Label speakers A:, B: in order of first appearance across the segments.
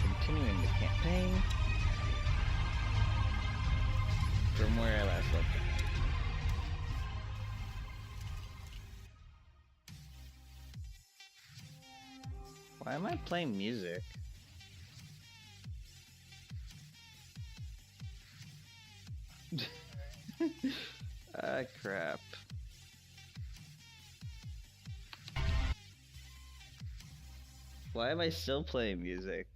A: continuing the campaign from where I last left it. Why am I playing music? Ah, crap. Why am I still playing music?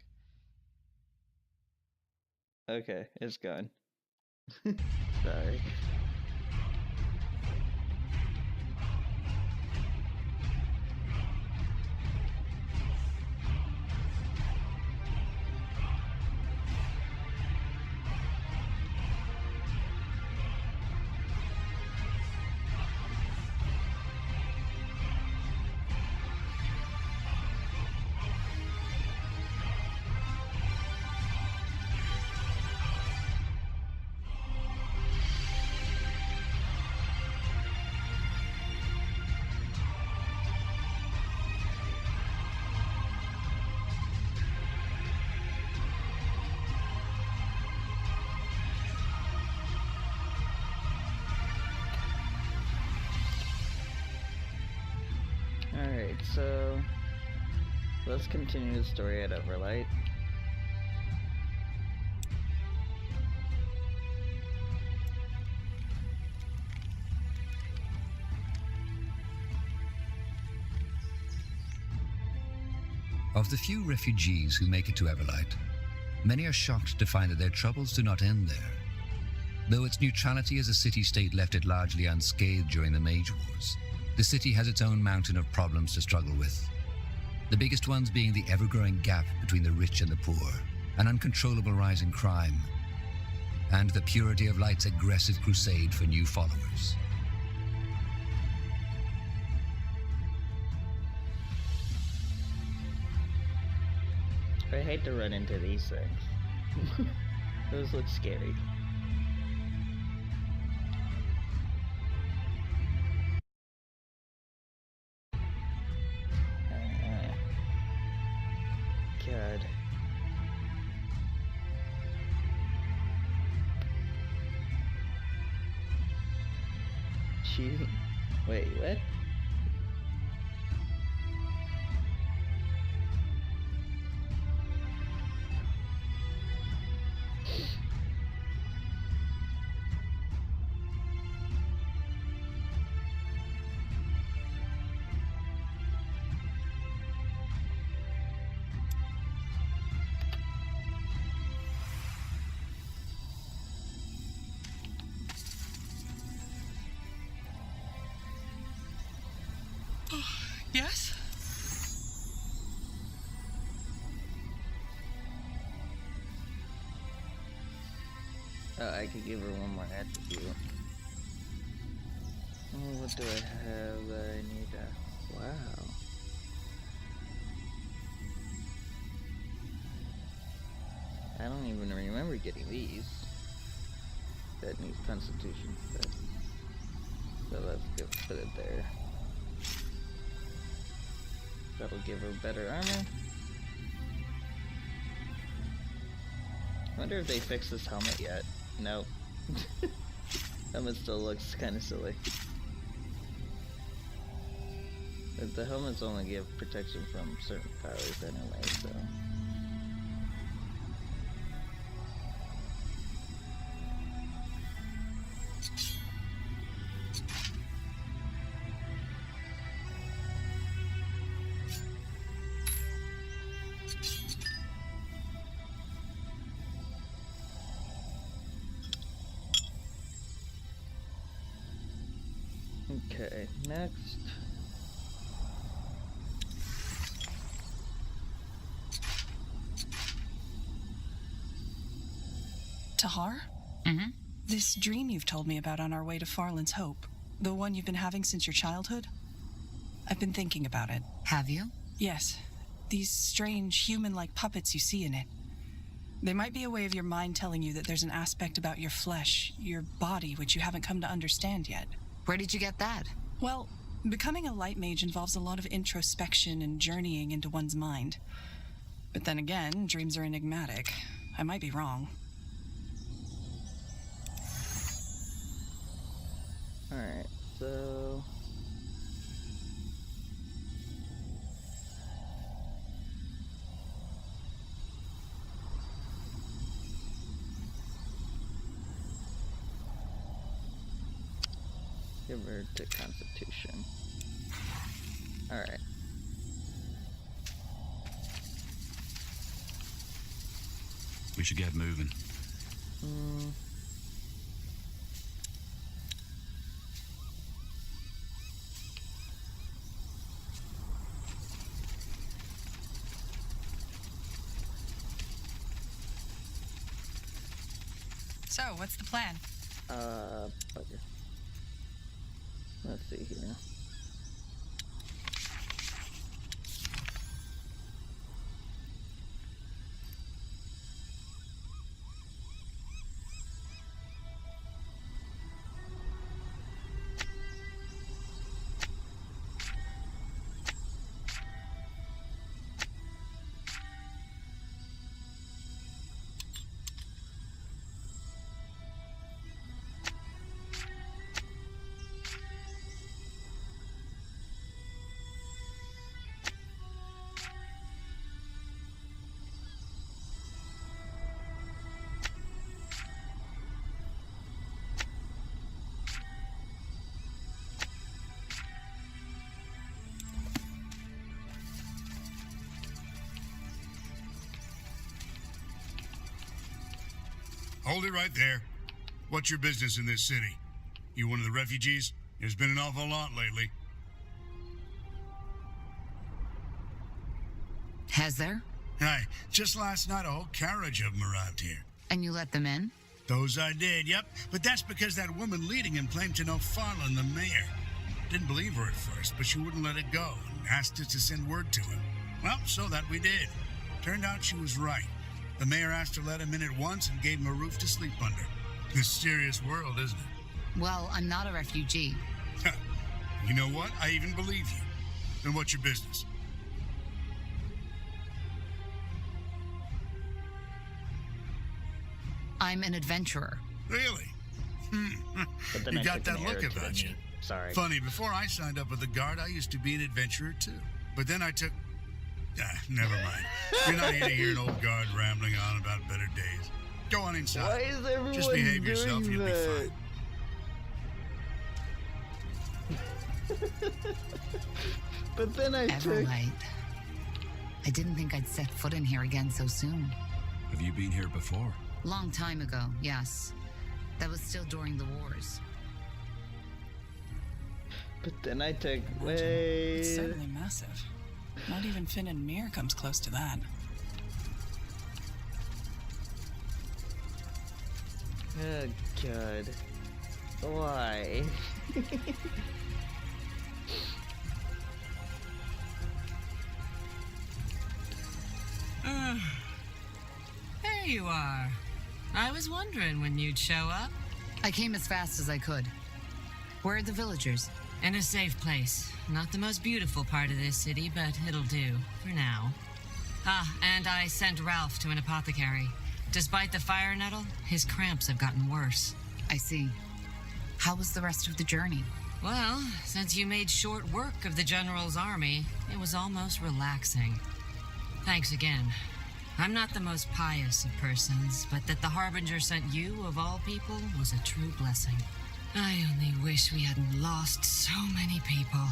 A: Okay, it's gone. Sorry. Alright, so let's continue the story at Everlight.
B: Of the few refugees who make it to Everlight, many are shocked to find that their troubles do not end there. Though its neutrality as a city-state left it largely unscathed during the Mage Wars, the city has its own mountain of problems to struggle with. The biggest ones being the ever-growing gap between the rich and the poor, an uncontrollable rise in crime, and the Purity of Light's aggressive crusade for new followers.
A: I hate to run into these things. Those look scary. God. Wait, what?
C: Yes?
A: I could give her one more attribute. Oh, what do I have that I need? Wow. I don't even remember getting these. That needs Constitution, but so let's go put it there. That'll give her better armor. I wonder if they fixed this helmet yet. Nope. Helmet still looks kind of silly. But the helmets only give protection from certain powers anyway, so. Okay, next.
C: Tahar?
D: Mm-hmm.
C: This dream you've told me about on our way to Farland's Hope, the one you've been having since your childhood? I've been thinking about it.
D: Have you?
C: Yes. These strange, human-like puppets you see in it. They might be a way of your mind telling you that there's an aspect about your flesh, your body, which you haven't come to understand yet.
D: Where did you get that?
C: Well, becoming a light mage involves a lot of introspection and journeying into one's mind. But then again, dreams are enigmatic. I might be wrong.
A: Alright, so... give her to Constitution. Alright.
D: We should get moving.
C: So, what's the plan?
A: Bugger. Let's see here.
E: Hold it right there. What's your business in this city? You one of the refugees? There's been an awful lot lately.
F: Has there?
E: Aye, just last night a whole carriage of them arrived here.
F: And you let them in?
E: Those I did, yep. But that's because that woman leading him claimed to know Farland, the mayor. Didn't believe her at first, but she wouldn't let it go and asked us to send word to him. Well, so that we did. Turned out she was right. The mayor asked to let him in at once and gave him a roof to sleep under. Mysterious world, isn't it?
F: Well, I'm not a refugee.
E: You know what? I even believe you. Then what's your business?
F: I'm an adventurer.
E: Really?
A: But then
E: You
A: I
E: got
A: took an
E: that look
A: arrow to the
E: about you.
A: knee. Sorry.
E: Funny, before I signed up with the Guard, I used to be an adventurer too. But then I took... never mind. You're not here to hear an old guard rambling on about better days. Go on inside.
A: Why is everyone
E: Just behave
A: doing
E: yourself, you'll be
A: that?
E: fine.
A: But then I took...
F: Everlight. I didn't think I'd set foot in here again so soon.
D: Have you been here before?
F: Long time ago, yes. That was still during the wars.
A: But then I took...
C: It's
A: Wait...
C: certainly massive. Not even Finn and Mir comes close to that.
A: Oh, God. Why?
G: There you are. I was wondering when you'd show up.
F: I came as fast as I could. Where are the villagers?
G: In a safe place. Not the most beautiful part of this city, but it'll do, for now. Ah, and I sent Ralph to an apothecary. Despite the fire nettle, his cramps have gotten worse.
F: I see. How was the rest of the journey?
G: Well, since you made short work of the General's army, it was almost relaxing. Thanks again. I'm not the most pious of persons, but that the Harbinger sent you, of all people, was a true blessing. I only wish we hadn't lost so many people.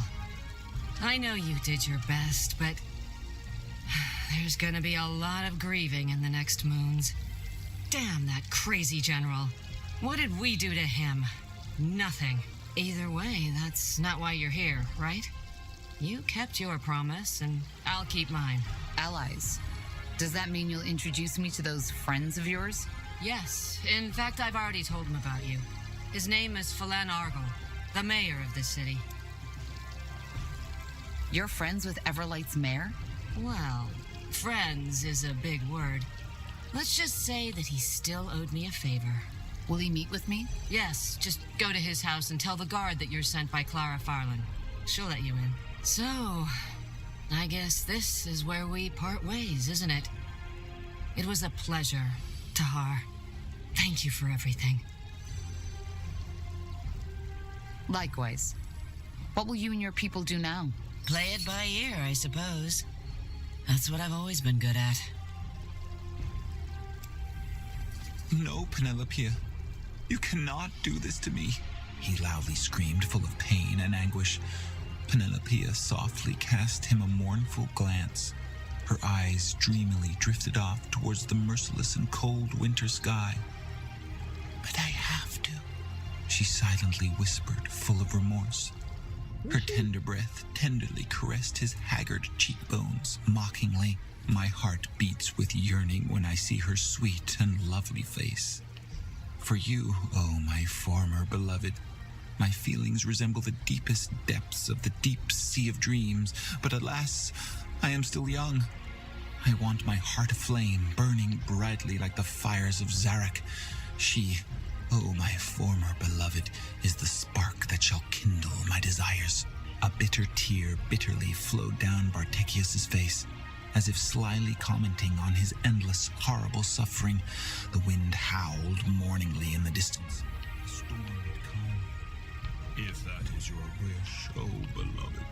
G: I know you did your best, but there's gonna be a lot of grieving in the next moons. Damn that crazy general. What did we do to him? Nothing. Either way, that's not why you're here, right? You kept your promise, and I'll keep mine.
F: Allies. Does that mean you'll introduce me to those friends of yours?
G: Yes. In fact, I've already told him about you. His name is Phelan Argyle, the mayor of this city.
F: You're friends with Everlight's mayor?
G: Well, friends is a big word. Let's just say that he still owed me a favor.
F: Will he meet with me?
G: Yes, just go to his house and tell the guard that you're sent by Clara Farland. She'll let you in. So, I guess this is where we part ways, isn't it? It was a pleasure, Tahar. Thank you for everything.
F: Likewise. What will you and your people do now?
G: Play it by ear, I suppose. That's what I've always been good at.
H: No, Penelope. You cannot do this to me. He loudly screamed, full of pain and anguish. Penelope softly cast him a mournful glance. Her eyes dreamily drifted off towards the merciless and cold winter sky. But I have to, she silently whispered, full of remorse. Her tender breath tenderly caressed his haggard cheekbones, mockingly. My heart beats with yearning when I see her sweet and lovely face. For you, oh my former beloved, my feelings resemble the deepest depths of the deep sea of dreams, but alas, I am still young. I want my heart aflame, burning brightly like the fires of Zarak. She, oh my former beloved, is the spark that shall kindle my desires. A bitter tear bitterly flowed down Bartekius's face. As if slyly commenting on his endless, horrible suffering, the wind howled mourningly in the distance. The storm had come.
D: If that is your wish, oh beloved.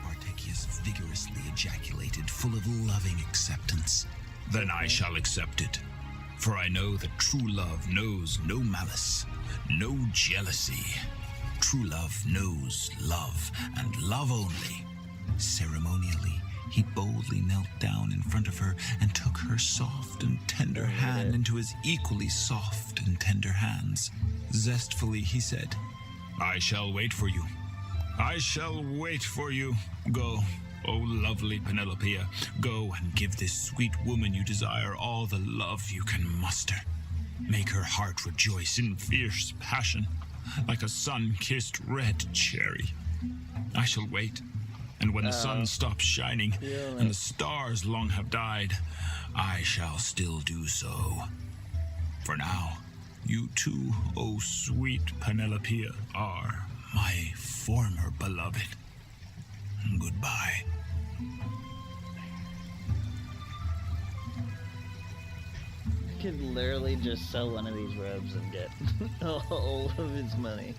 H: Bartekius vigorously ejaculated, full of loving acceptance.
D: Then I shall accept it. For I know that true love knows no malice, no jealousy.
H: True love knows love, and love only. Ceremonially, he boldly knelt down in front of her and took her soft and tender hand into his equally soft and tender hands. Zestfully, he said,
D: I shall wait for you. I shall wait for you. Go, oh lovely Penelope, go and give this sweet woman you desire all the love you can muster. Make her heart rejoice in fierce passion, like a sun-kissed red cherry. I shall wait. And when the sun stops shining and the stars long have died, I shall still do so. For now, you too, O sweet Penelope, are my former beloved. Goodbye.
A: I could literally just sell one of these robes and get all of his money.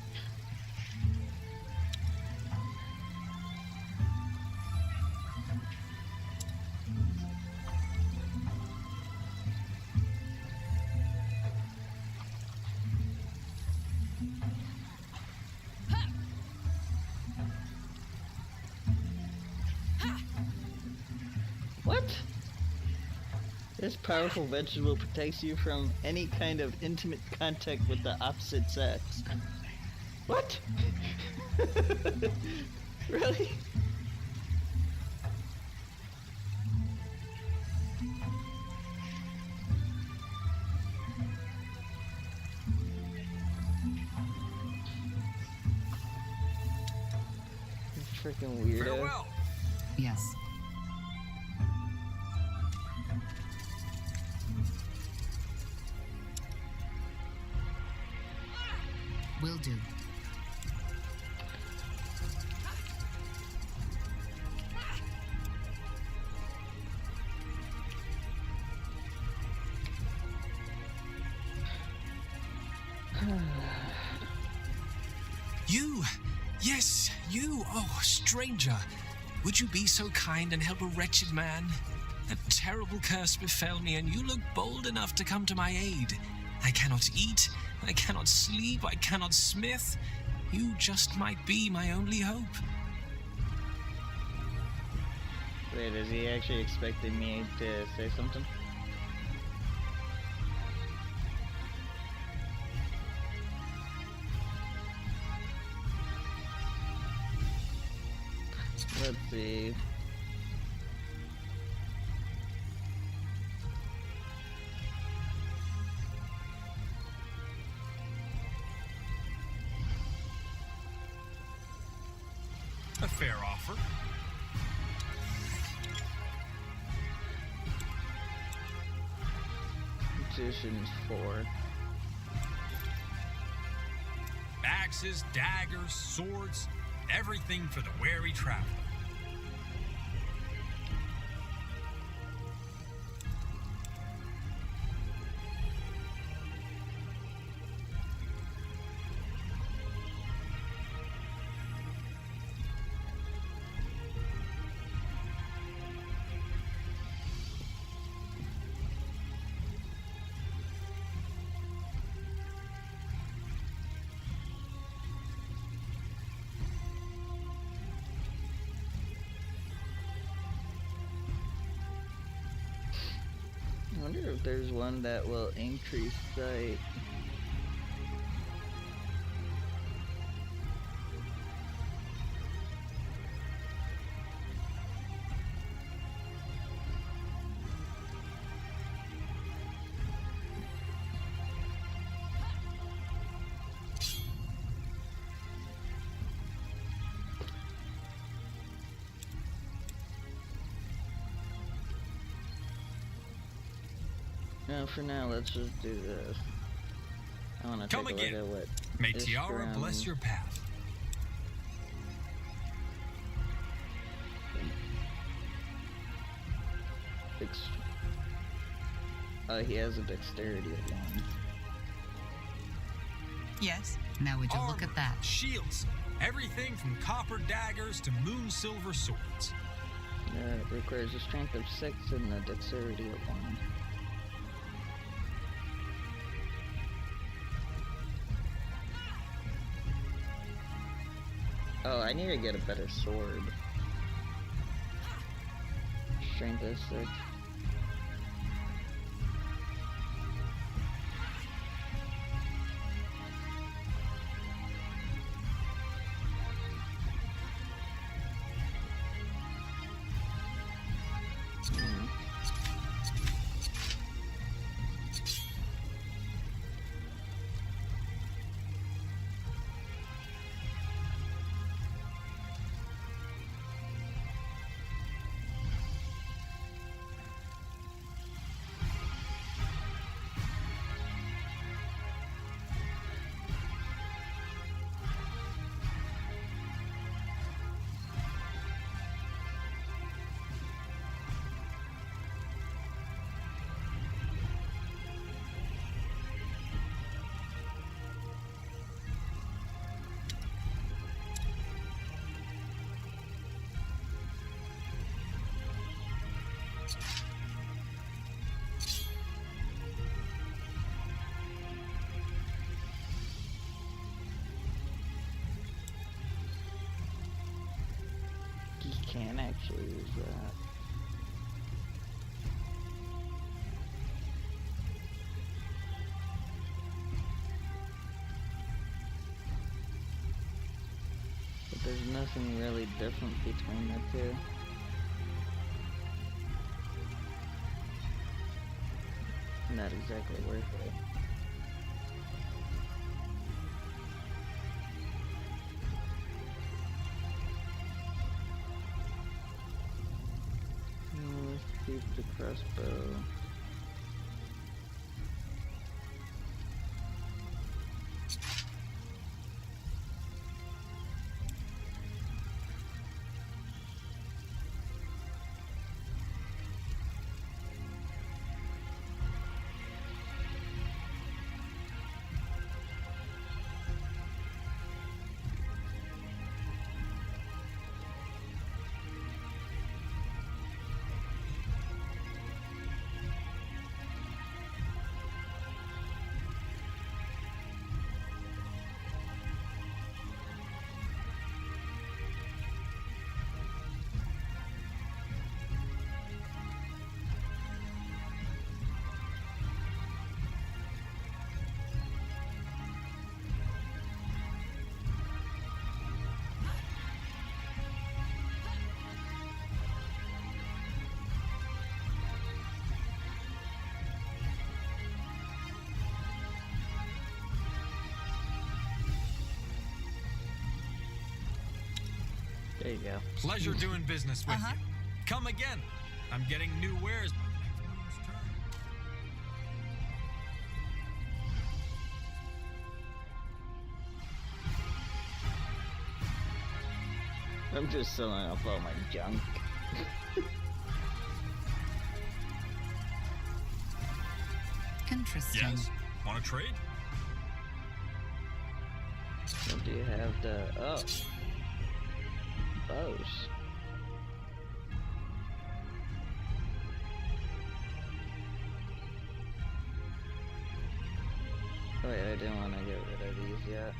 A: What? This powerful vegetable protects you from any kind of intimate contact with the opposite sex. What? Really? Freaking weirdo.
I: Farewell.
F: Yes. Will do.
I: You! Yes, you! Oh, stranger! Would you be so kind and help a wretched man? A terrible curse befell me, and you look bold enough to come to my aid. I cannot eat, I cannot sleep, I cannot smith. You just might be my only hope.
A: Wait, is he actually expecting me to say something? Let's see.
I: A fair offer.
A: Magician's 4.
I: Axes, daggers, swords, everything for the wary traveler.
A: wonder if there's one that will increase sight. No, for now, let's just do this. I want to
I: Come
A: take a
I: again.
A: look at what
I: May
A: this
I: Tiara
A: ground-
I: bless your path.
A: He has a dexterity of 1.
C: Yes?
F: Now would you look
I: Armor,
F: at that?
I: Shields, everything from copper daggers to moon silver swords.
A: It requires a strength of 6 and a dexterity of 1. Oh, I need to get a better sword. Strength of 6. Can actually use that. But there's nothing really different between the two. Not exactly worth it. Keep the crossbow. There you go.
I: Pleasure doing business with you. Come again. I'm getting new wares by next moon's turn.
A: I'm just selling off all my junk.
F: Interesting.
I: Yes. Want to trade?
A: What do you have to... Oh. Bows. Oh wait, I didn't want to get rid of these yet.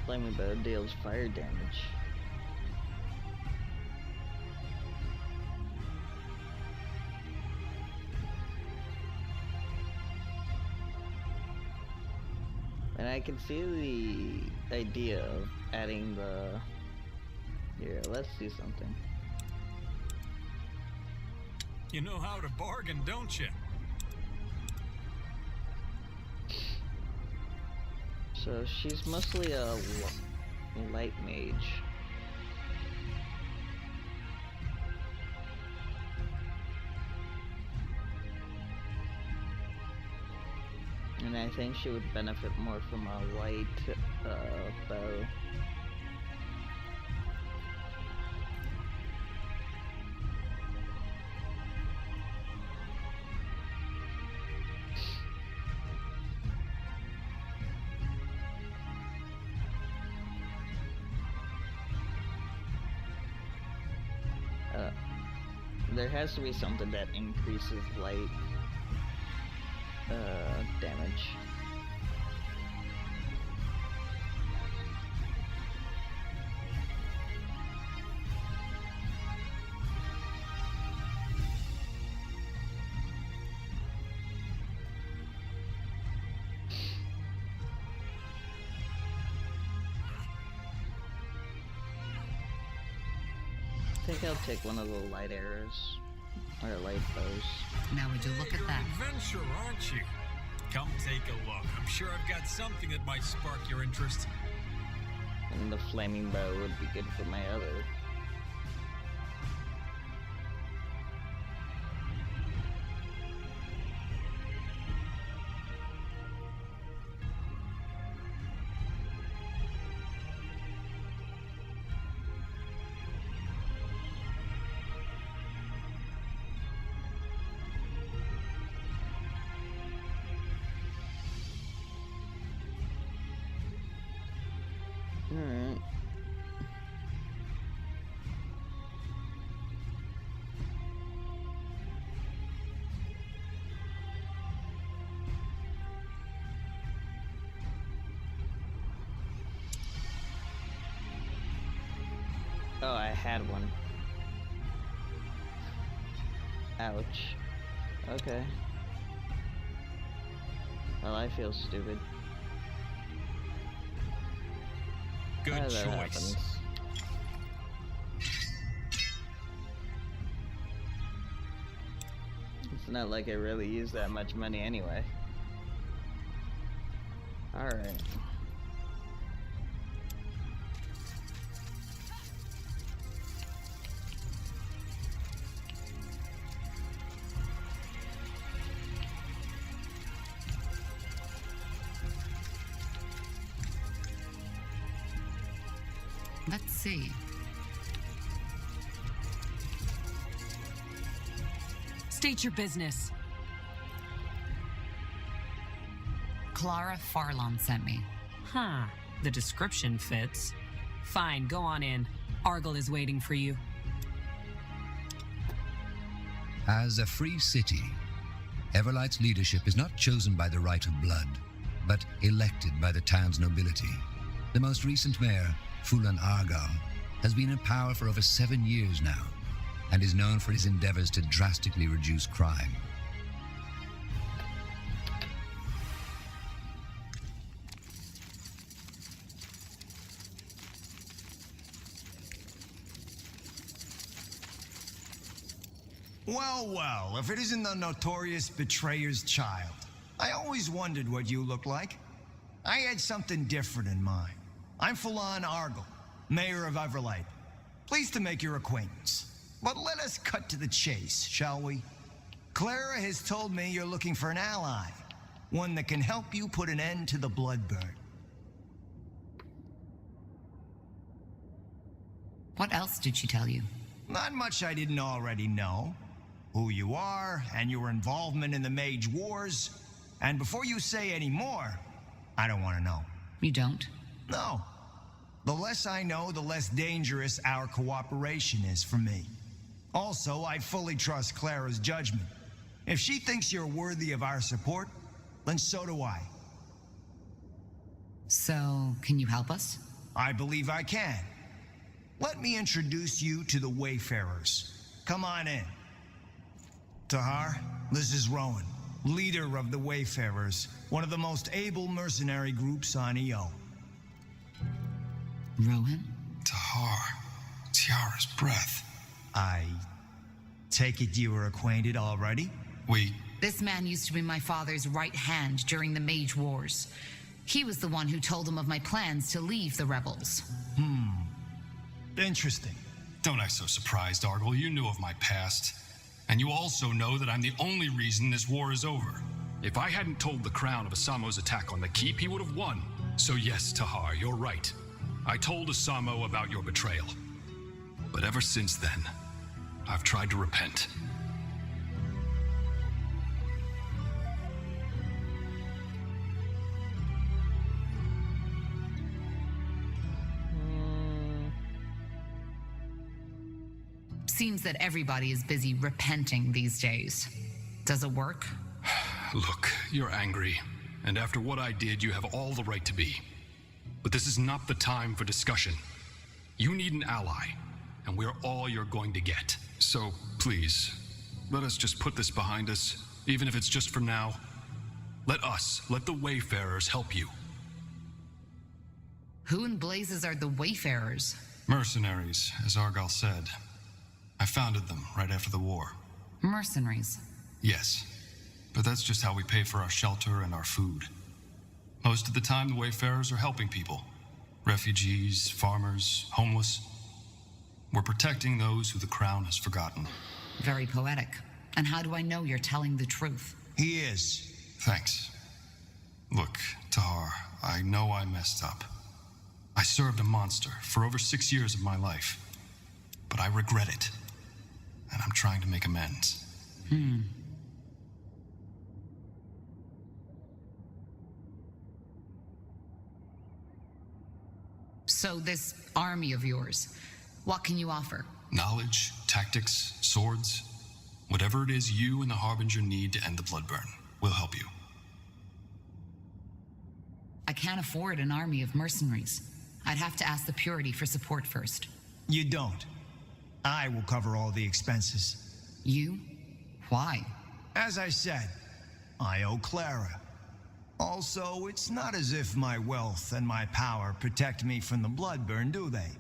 A: Flaming bow deals fire damage. And I can see the idea of adding the... Here, let's do something.
J: You know how to bargain, don't you?
A: So she's mostly a light mage. And I think she would benefit more from a light bow. There has to be something that increases light damage. I think I'll take one of the light arrows, or light bows.
F: Now would you look at that?
J: You're an adventurer, aren't you? Come take a look. I'm sure I've got something that might spark your interest.
A: And the flaming bow would be good for my other. Alright. Oh, I had one. Ouch. Okay. Well, I feel stupid.
J: Good
A: That
J: choice.
A: happens. It's not like I really use that much money anyway. Alright.
F: Let's see.
K: State your business.
F: Clara Farlon sent me.
K: Huh. The description fits. Fine, go on in. Argyle is waiting for you.
B: As a free city, Everlight's leadership is not chosen by the right of blood, but elected by the town's nobility. The most recent mayor, Fulan Argal, has been in power for over 7 years now, and is known for his endeavors to drastically reduce crime.
L: Well, well, if it isn't the notorious betrayer's child. I always wondered what you looked like. I had something different in mind. I'm Fulan Argal, mayor of Everlight. Pleased to make your acquaintance. But let us cut to the chase, shall we? Clara has told me you're looking for an ally. One that can help you put an end to the Bloodburn.
F: What else did she tell you?
L: Not much I didn't already know. Who you are, and your involvement in the Mage Wars. And before you say any more, I don't want to know.
F: You don't?
L: No. The less I know, the less dangerous our cooperation is for me. Also, I fully trust Clara's judgment. If she thinks you're worthy of our support, then so do I.
F: So, can you help us?
L: I believe I can. Let me introduce you to the Wayfarers. Come on in. Tahar, this is Rowan, leader of the Wayfarers, one of the most able mercenary groups on EO.
F: Rowan?
H: Tahar, Tiara's breath.
L: I take it you were acquainted already?
F: This man used to be my father's right hand during the Mage Wars. He was the one who told him of my plans to leave the rebels.
L: Interesting.
M: Don't act so surprised, Argle. You knew of my past. And you also know that I'm the only reason this war is over. If I hadn't told the Crown of Asamo's attack on the keep, he would have won. So yes, Tahar, you're right. I told Asamo about your betrayal. But ever since then, I've tried to repent.
F: Seems that everybody is busy repenting these days. Does it work?
M: Look, you're angry, and after what I did, you have all the right to be. But this is not the time for discussion. You need an ally, and we're all you're going to get. So, please, let us just put this behind us, even if it's just for now. Let the Wayfarers help you.
F: Who in blazes are the Wayfarers?
M: Mercenaries, as Argal said. I founded them right after the war.
F: Mercenaries?
M: Yes, but that's just how we pay for our shelter and our food. Most of the time, the Wayfarers are helping people. Refugees, farmers, homeless. We're protecting those who the Crown has forgotten.
F: Very poetic. And how do I know you're telling the truth?
L: He is.
M: Thanks. Look, Tahar, I know I messed up. I served a monster for over 6 years of my life. But I regret it. And I'm trying to make amends.
F: So this army of yours, what can you offer?
M: Knowledge, tactics, swords. Whatever it is you and the Harbinger need to end the Bloodburn, we'll help you.
F: I can't afford an army of mercenaries. I'd have to ask the Purity for support first.
L: You don't. I will cover all the expenses.
F: You? Why?
L: As I said, I owe Clara. Also, it's not as if my wealth and my power protect me from the Bloodburn, do they?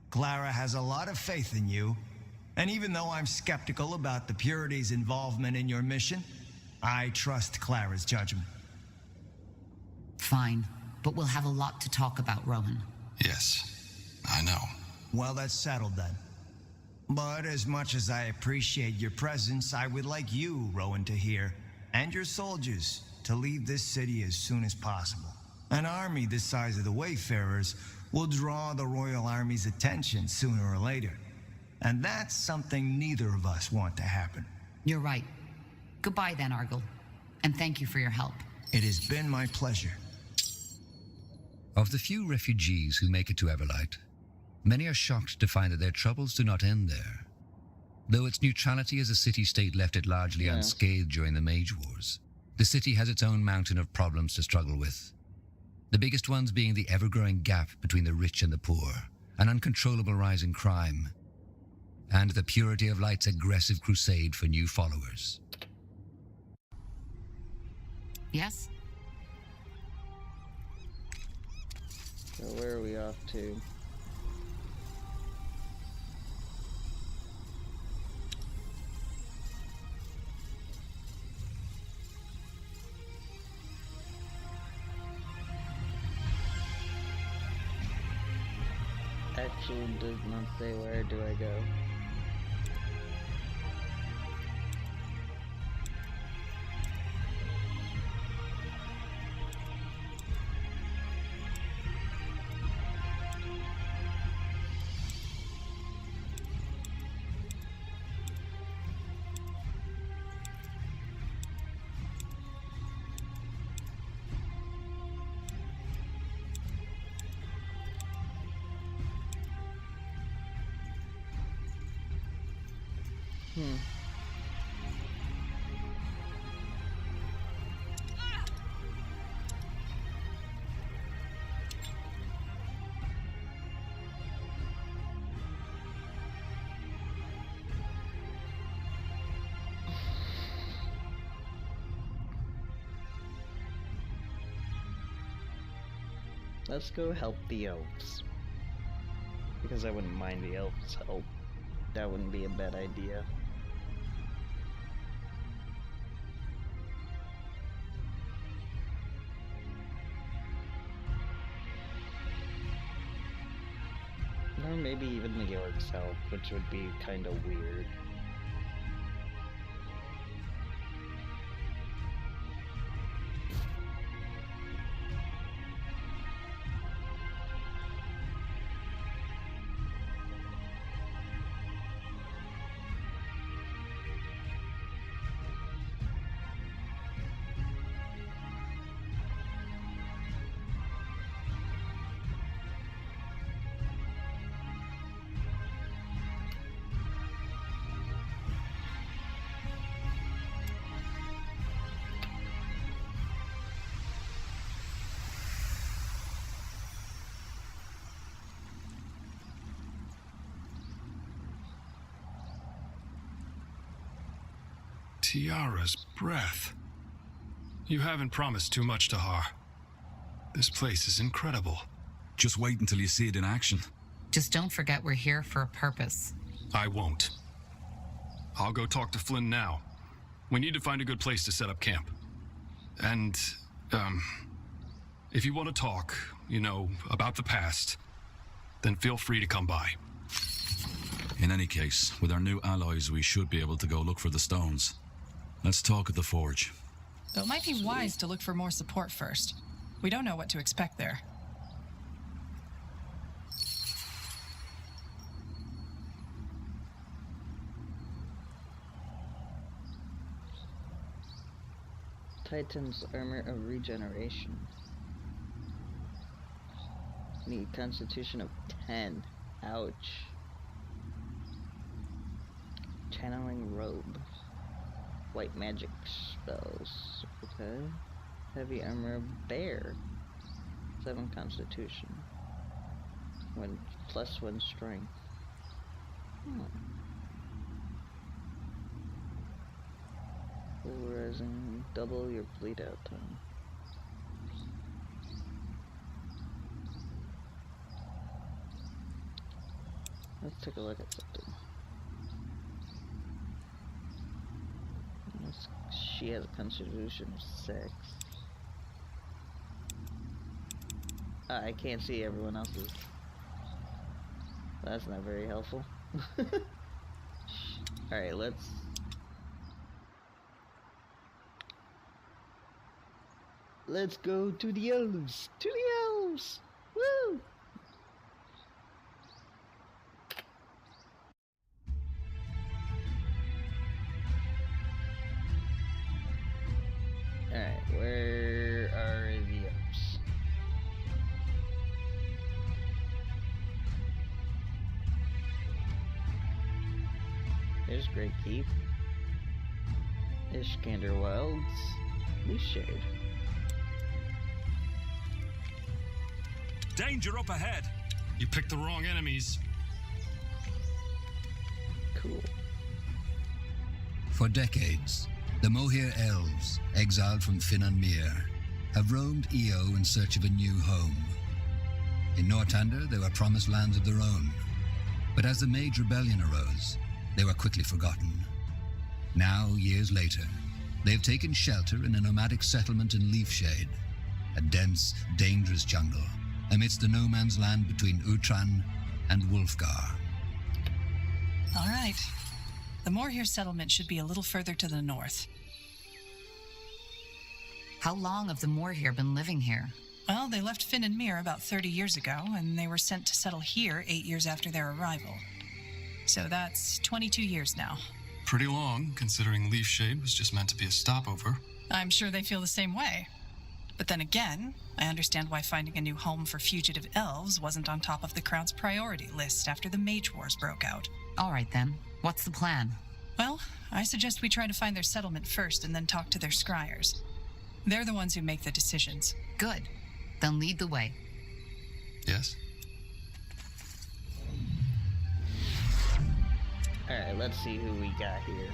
L: Clara has a lot of faith in you, and even though I'm skeptical about the Purity's involvement in your mission, I trust Clara's judgment.
F: Fine, but we'll have a lot to talk about, Rowan.
M: Yes, I know.
L: Well, that's settled then. But as much as I appreciate your presence, I would like you, Rowan, to hear, and your soldiers, to leave this city as soon as possible. An army this size of the Wayfarers will draw the Royal Army's attention sooner or later. And that's something neither of us want to happen.
F: You're right. Goodbye then, Argle. And thank you for your help.
L: It has been my pleasure.
B: Of the few refugees who make it to Everlight, many are shocked to find that their troubles do not end there. Though its neutrality as a city-state left it largely unscathed during the Mage Wars, the city has its own mountain of problems to struggle with. The biggest ones being the ever-growing gap between the rich and the poor, an uncontrollable rise in crime, and the Purity of Light's aggressive crusade for new followers.
F: Yes?
A: So where are we off to? Actually does not say where do I go. Let's go help the elves. Because I wouldn't mind the elves' help. That wouldn't be a bad idea. Or maybe even the orcs help, which would be kind of weird.
M: Tiara's breath. You haven't promised too much, Tahar. This place is incredible.
N: Just wait until you see it in action.
F: Just don't forget we're here for a purpose.
M: I won't. I'll go talk to Flynn now. We need to find a good place to set up camp. And, if you want to talk, you know, about the past, then feel free to come by.
N: In any case, with our new allies, we should be able to go look for the stones. Let's talk at the forge.
C: Though it might be wise to look for more support first. We don't know what to expect there.
A: Titan's armor of regeneration. Need constitution of 10. Ouch. Channeling robe. White magic spells. Okay. Heavy armor of bear. 7 constitution. +1 strength. Polarizing, double your bleed out time. Let's take a look at something. She has a constitution of 6. I can't see everyone else's. That's not very helpful. Alright, let's go to the elves! To the elves! Woo! Alright, where are the elves? There's Great Keep. Ishkander Wilds. Leafshade.
M: Danger up ahead! You picked the wrong enemies.
A: Cool.
B: For decades, the Mohir elves, exiled from Finan Mir, have roamed Io in search of a new home. In Nortander, they were promised lands of their own, but as the Mage Rebellion arose, they were quickly forgotten. Now, years later, they have taken shelter in a nomadic settlement in Leafshade, a dense, dangerous jungle amidst the no man's land between Utran and Wolfgar.
C: All right. The Morhir settlement should be a little further to the north.
F: How long have the Morhir been living here?
C: Well, they left Finan Mir about 30 years ago, and they were sent to settle here 8 years after their arrival. So that's 22 years now.
M: Pretty long, considering Leafshade was just meant to be a stopover.
C: I'm sure they feel the same way. But then again, I understand why finding a new home for fugitive elves wasn't on top of the Crown's priority list after the Mage Wars broke out.
F: All right then, what's the plan?
C: Well, I suggest we try to find their settlement first and then talk to their scryers. They're the ones who make the decisions.
F: Good. Then lead the way.
M: Yes?
A: Alright, let's see who we got here.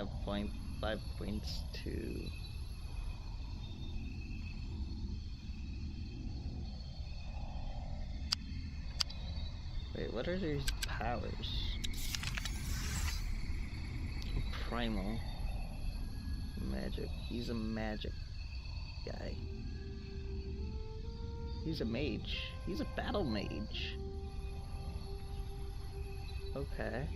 A: have 5 points to... Wait, what are these powers? Primal. Magic. He's a magic guy. He's a mage. He's a battle mage. Okay.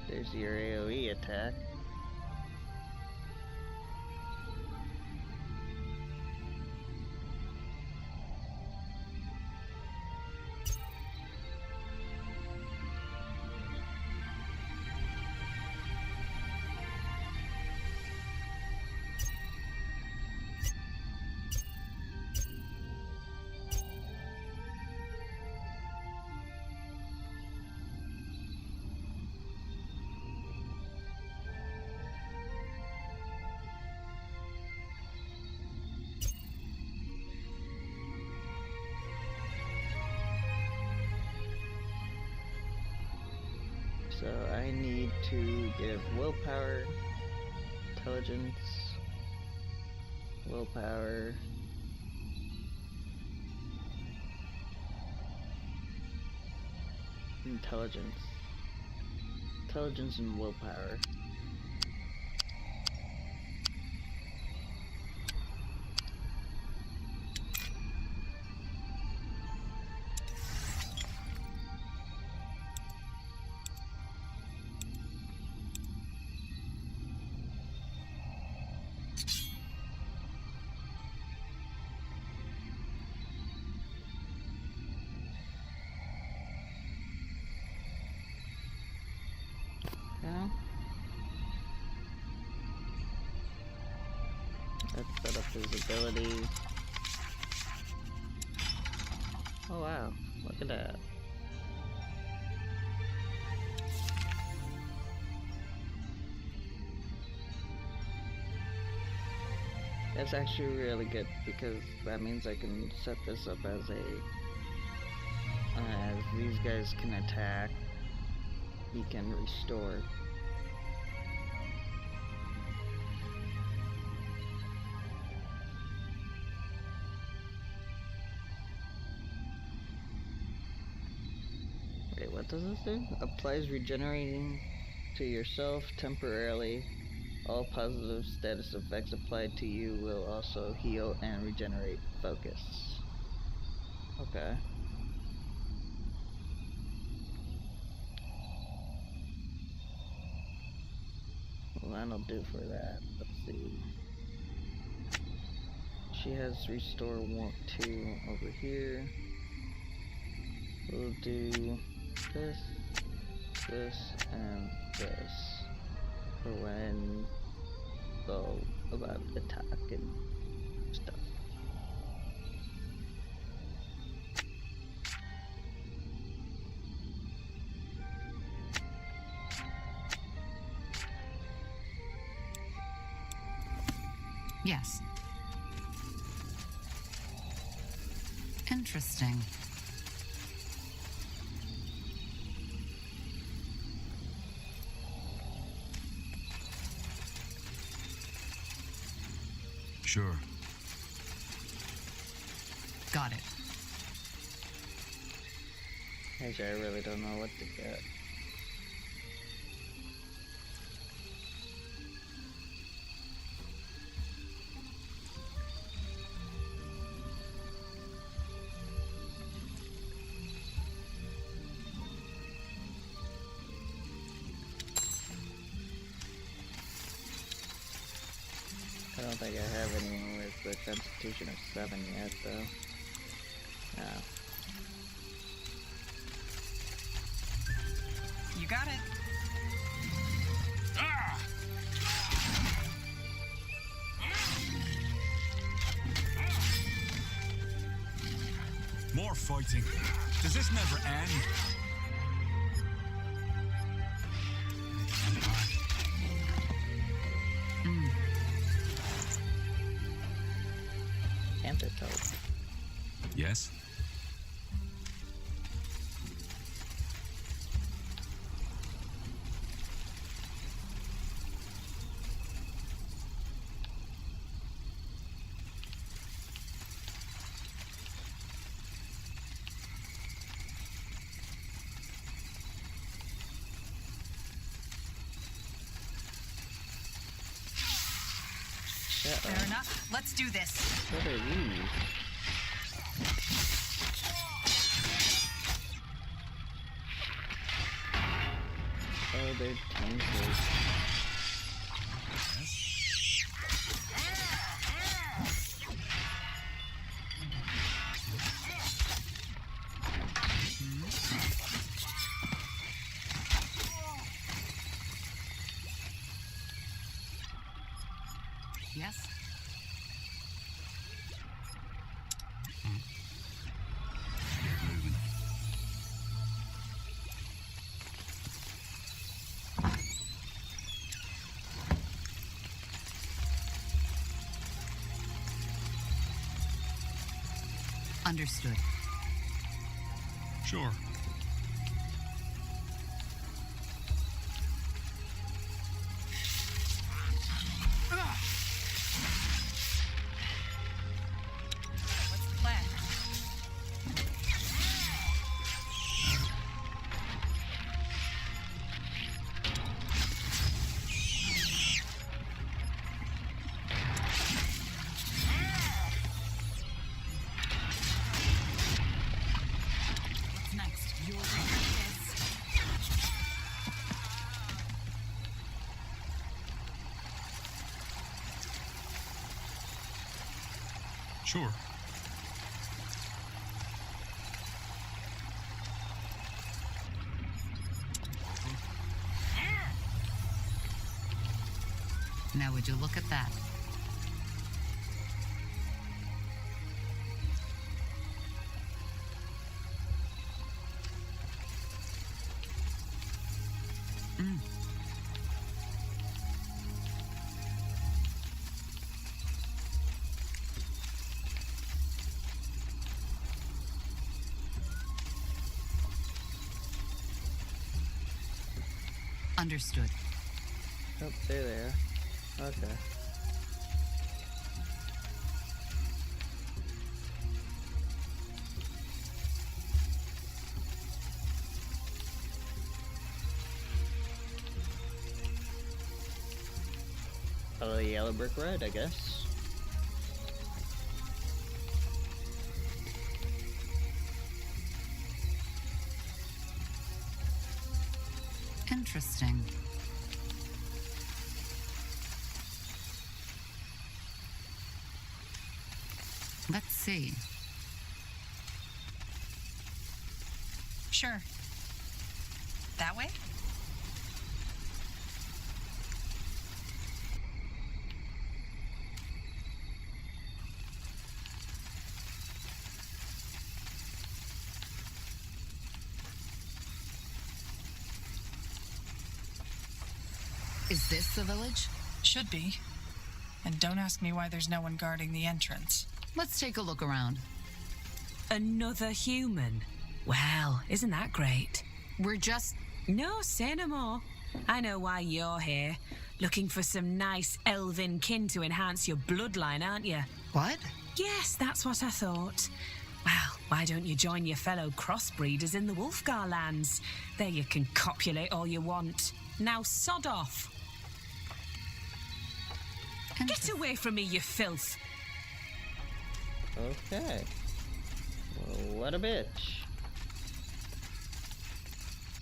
A: There's your AoE attack. So I need to give willpower, intelligence, willpower, intelligence, and willpower. Let's set up his abilities. Oh wow, look at that. That's actually really good because that means I can set this up as these guys can attack, he can restore. Wait, what does this do? Applies regenerating to yourself temporarily. All positive status effects applied to you will also heal and regenerate focus. Okay. Well, that'll do for that. Let's see. She has restore 2 over here. We'll do this, and this for when go about attack and stuff.
F: Yes. Interesting.
N: Sure.
F: Got it.
A: Actually, I really don't know what to get. I don't think I have anyone with the Constitution of 7 yet, though. No.
C: You got it.
E: Ah!
H: More fighting. Does this never end?
C: Fair enough. Let's do this.
A: What are these? Oh, they're tankers.
F: Yes? Understood.
M: Sure.
C: What's the plan? What's next? You'll take this.
M: Sure.
F: Now would you look at that? Understood.
A: Oh, there they are. Okay. Follow the yellow brick road, I guess.
F: Interesting. Let's see.
C: Sure. That way?
F: Is this the village?
C: Should be. And don't ask me why there's no one guarding the entrance.
F: Let's take a look around.
K: Another human. Well, isn't that great?
F: We're just...
K: No, say no more. I know why you're here. Looking for some nice elven kin to enhance your bloodline, aren't you?
F: What?
K: Yes, that's what I thought. Well, why don't you join your fellow crossbreeders in the Wolfgar lands? There you can copulate all you want. Now sod off. Get away from me, you filth.
A: Okay. Well, what a bitch.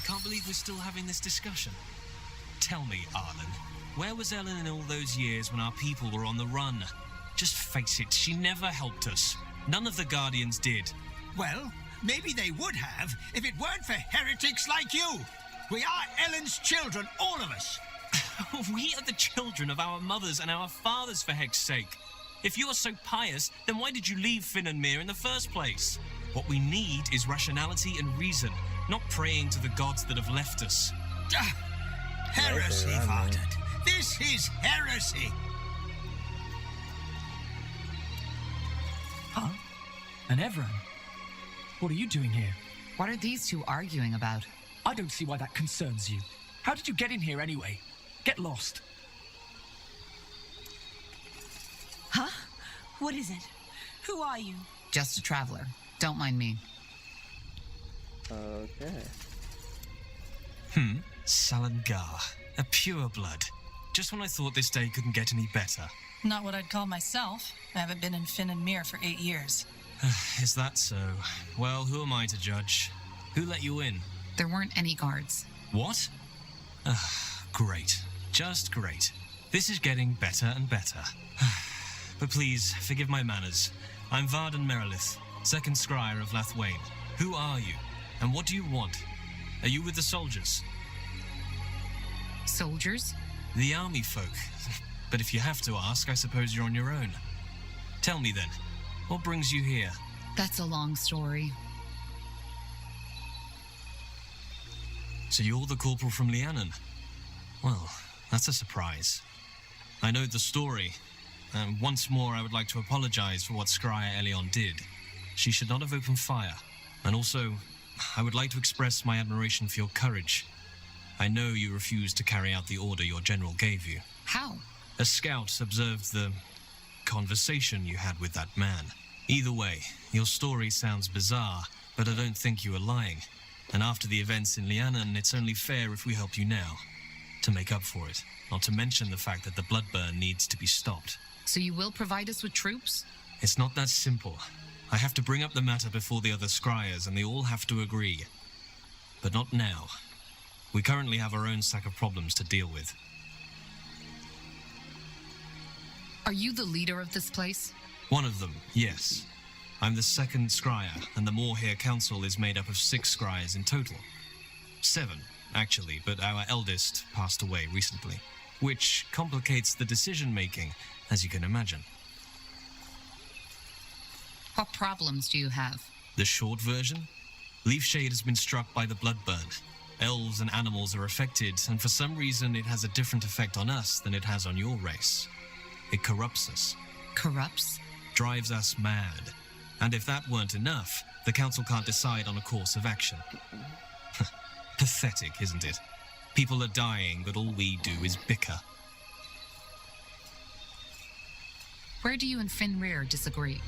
I: Can't believe we're still having this discussion. Tell me, Arlen, where was Ellen in all those years when our people were on the run? Just face it, she never helped us. None of the Guardians did.
O: Well, maybe they would have if it weren't for heretics like you. We are Ellen's children, all of us.
I: We are the children of our mothers and our fathers, for heck's sake. If you are so pious, then why did you leave Finn and Mir in the first place? What we need is rationality and reason, not praying to the gods that have left us.
O: Heresy, Vartan. This is heresy.
P: Huh? And Evran? What are you doing here?
F: What are these two arguing about?
P: I don't see why that concerns you. How did you get in here anyway? Get lost.
C: Huh? What is it? Who are you?
F: Just a traveler. Don't mind me.
A: Okay.
I: Salangar. A pure blood. just when I thought this day couldn't get any better.
C: Not what I'd call myself. I haven't been in Finn and Mir for 8 years.
I: Is that so? Well, who am I to judge? Who let you in?
F: There weren't any guards.
I: What? Great. Just great. This is getting better and better. But please, forgive my manners. I'm Varden Merilith, second scryer of Lathwain. Who are you? And what do you want? Are you with the soldiers?
F: Soldiers?
I: The army folk. But if you have to ask, I suppose you're on your own. Tell me then, what brings you here?
F: That's a long story.
I: So you're the corporal from Lianon? Well, that's a surprise. I know the story. And once more, I would like to apologize for what Scryer Elion did. She should not have opened fire. And also, I would like to express my admiration for your courage. I know you refused to carry out the order your general gave you.
F: How?
I: A scout observed the conversation you had with that man. Either way, your story sounds bizarre, but I don't think you are lying. And after the events in Lianon, it's only fair if we help you now, to make up for it. Not to mention the fact that the bloodburn needs to be stopped.
F: So you will provide us with troops?
I: It's not that simple. I have to bring up the matter before the other scryers, and they all have to agree. But not now. We currently have our own sack of problems to deal with.
F: Are you the leader of this place?
I: One of them, yes. I'm the second scryer, and the Moorhere Council is made up of 6 scryers in total. 7, actually, but our eldest passed away recently, which complicates the decision-making, as you can imagine.
F: What problems do you have?
I: The short version? Leafshade has been struck by the bloodburn. Elves and animals are affected, and for some reason it has a different effect on us than it has on your race. It corrupts us.
F: Corrupts?
I: Drives us mad. And if that weren't enough, the council can't decide on a course of action. Pathetic, isn't it? People are dying, but all we do is bicker.
F: Where do you and Fenrir disagree?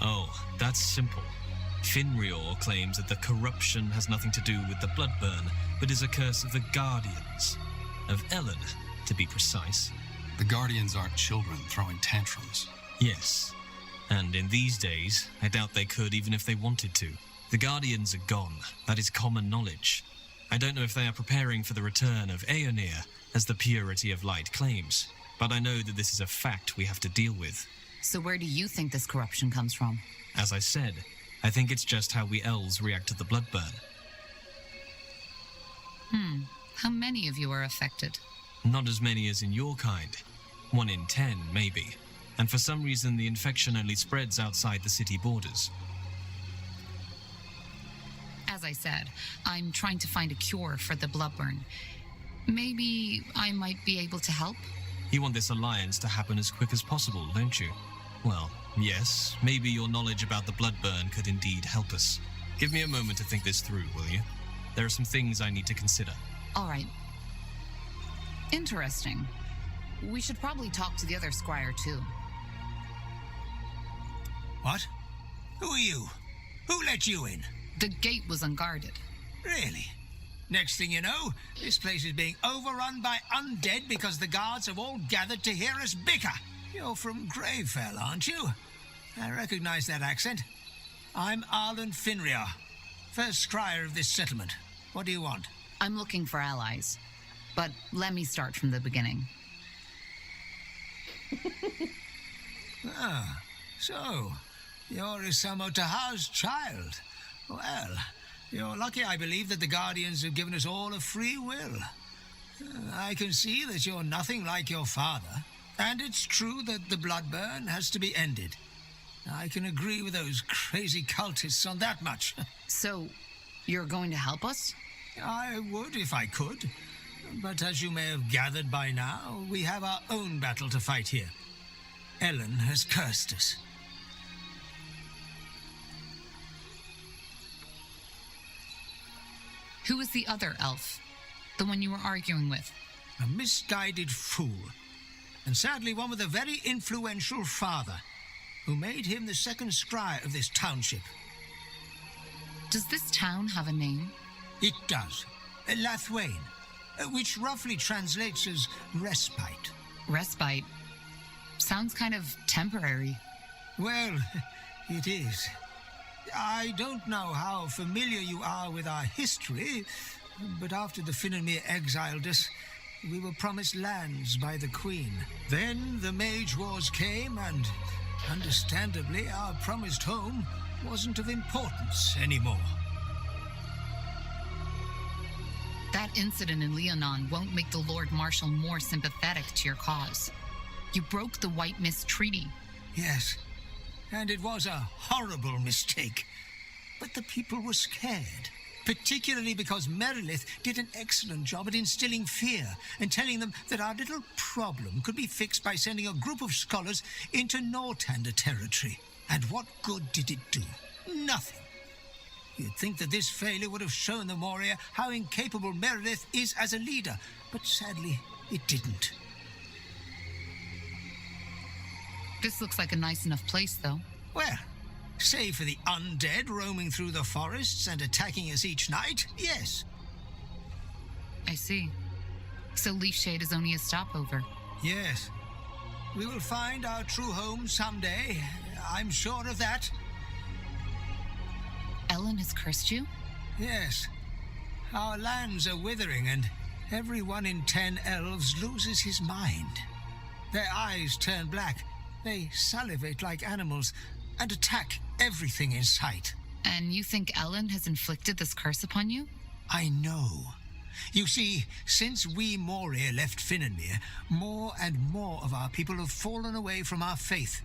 I: Oh, that's simple. Fenrir claims that the corruption has nothing to do with the bloodburn, but is a curse of the Guardians. Of Ellen, to be precise.
M: The Guardians aren't children throwing tantrums.
I: Yes. And in these days, I doubt they could even if they wanted to. The Guardians are gone. That is common knowledge. I don't know if they are preparing for the return of Aeonir, as the purity of light claims. But I know that this is a fact we have to deal with.
F: So where do you think this corruption comes from?
I: As I said, I think it's just how we elves react to the bloodburn.
F: How many of you are affected?
I: Not as many as in your kind. 1 in 10, maybe. And for some reason, the infection only spreads outside the city borders.
F: As I said, I'm trying to find a cure for the bloodburn. Maybe I might be able to help?
I: You want this alliance to happen as quick as possible, don't you? Well, yes, maybe your knowledge about the bloodburn could indeed help us. Give me a moment to think this through, will you? There are some things I need to consider.
F: All right. Interesting. We should probably talk to the other scryer, too.
O: What? Who are you? Who let you in?
F: The gate was unguarded.
O: Really? Next thing you know, this place is being overrun by undead because the guards have all gathered to hear us bicker. You're from Gravefell, aren't you? I recognize that accent. I'm Arlen Finrir, first scryer of this settlement. What do you want?
F: I'm looking for allies. But let me start from the beginning.
O: Ah, so you're Isamo Taha's child. Well, you're lucky, I believe, that the Guardians have given us all a free will. I can see that you're nothing like your father, and it's true that the bloodburn has to be ended. I can agree with those crazy cultists on that much.
F: So, you're going to help us?
O: I would if I could. But as you may have gathered by now, we have our own battle to fight here. Ellen has cursed us.
F: Who is the other elf? The one you were arguing with?
O: A misguided fool. And sadly one with a very influential father, who made him the second scryer of this township.
F: Does this town have a name?
O: It does. Lathwain. which roughly translates as respite.
F: Respite? Sounds kind of temporary.
O: Well, it is. I don't know how familiar you are with our history, but after the Finnenmere exiled us, we were promised lands by the Queen. Then the Mage Wars came, and understandably, our promised home wasn't of importance anymore.
F: That incident in Leonon won't make the Lord Marshal more sympathetic to your cause. You broke the White Mist Treaty.
O: Yes, and it was a horrible mistake. But the people were scared, particularly because Merilith did an excellent job at instilling fear and telling them that our little problem could be fixed by sending a group of scholars into Northander territory. And what good did it do? Nothing. You'd think that this failure would have shown the Moria how incapable Merilith is as a leader, but sadly, it didn't.
F: This looks like a nice enough place, though.
O: Well, save for the undead roaming through the forests and attacking us each night, yes.
F: I see. So Leafshade is only a stopover.
O: Yes. We will find our true home someday. I'm sure of that.
F: Ellen has cursed you?
O: Yes. Our lands are withering, and every 1 in 10 elves loses his mind. Their eyes turn black. They salivate like animals and attack everything in sight.
F: And you think Ellen has inflicted this curse upon you?
O: I know. You see, since we Moria left Finnenmere, more and more of our people have fallen away from our faith.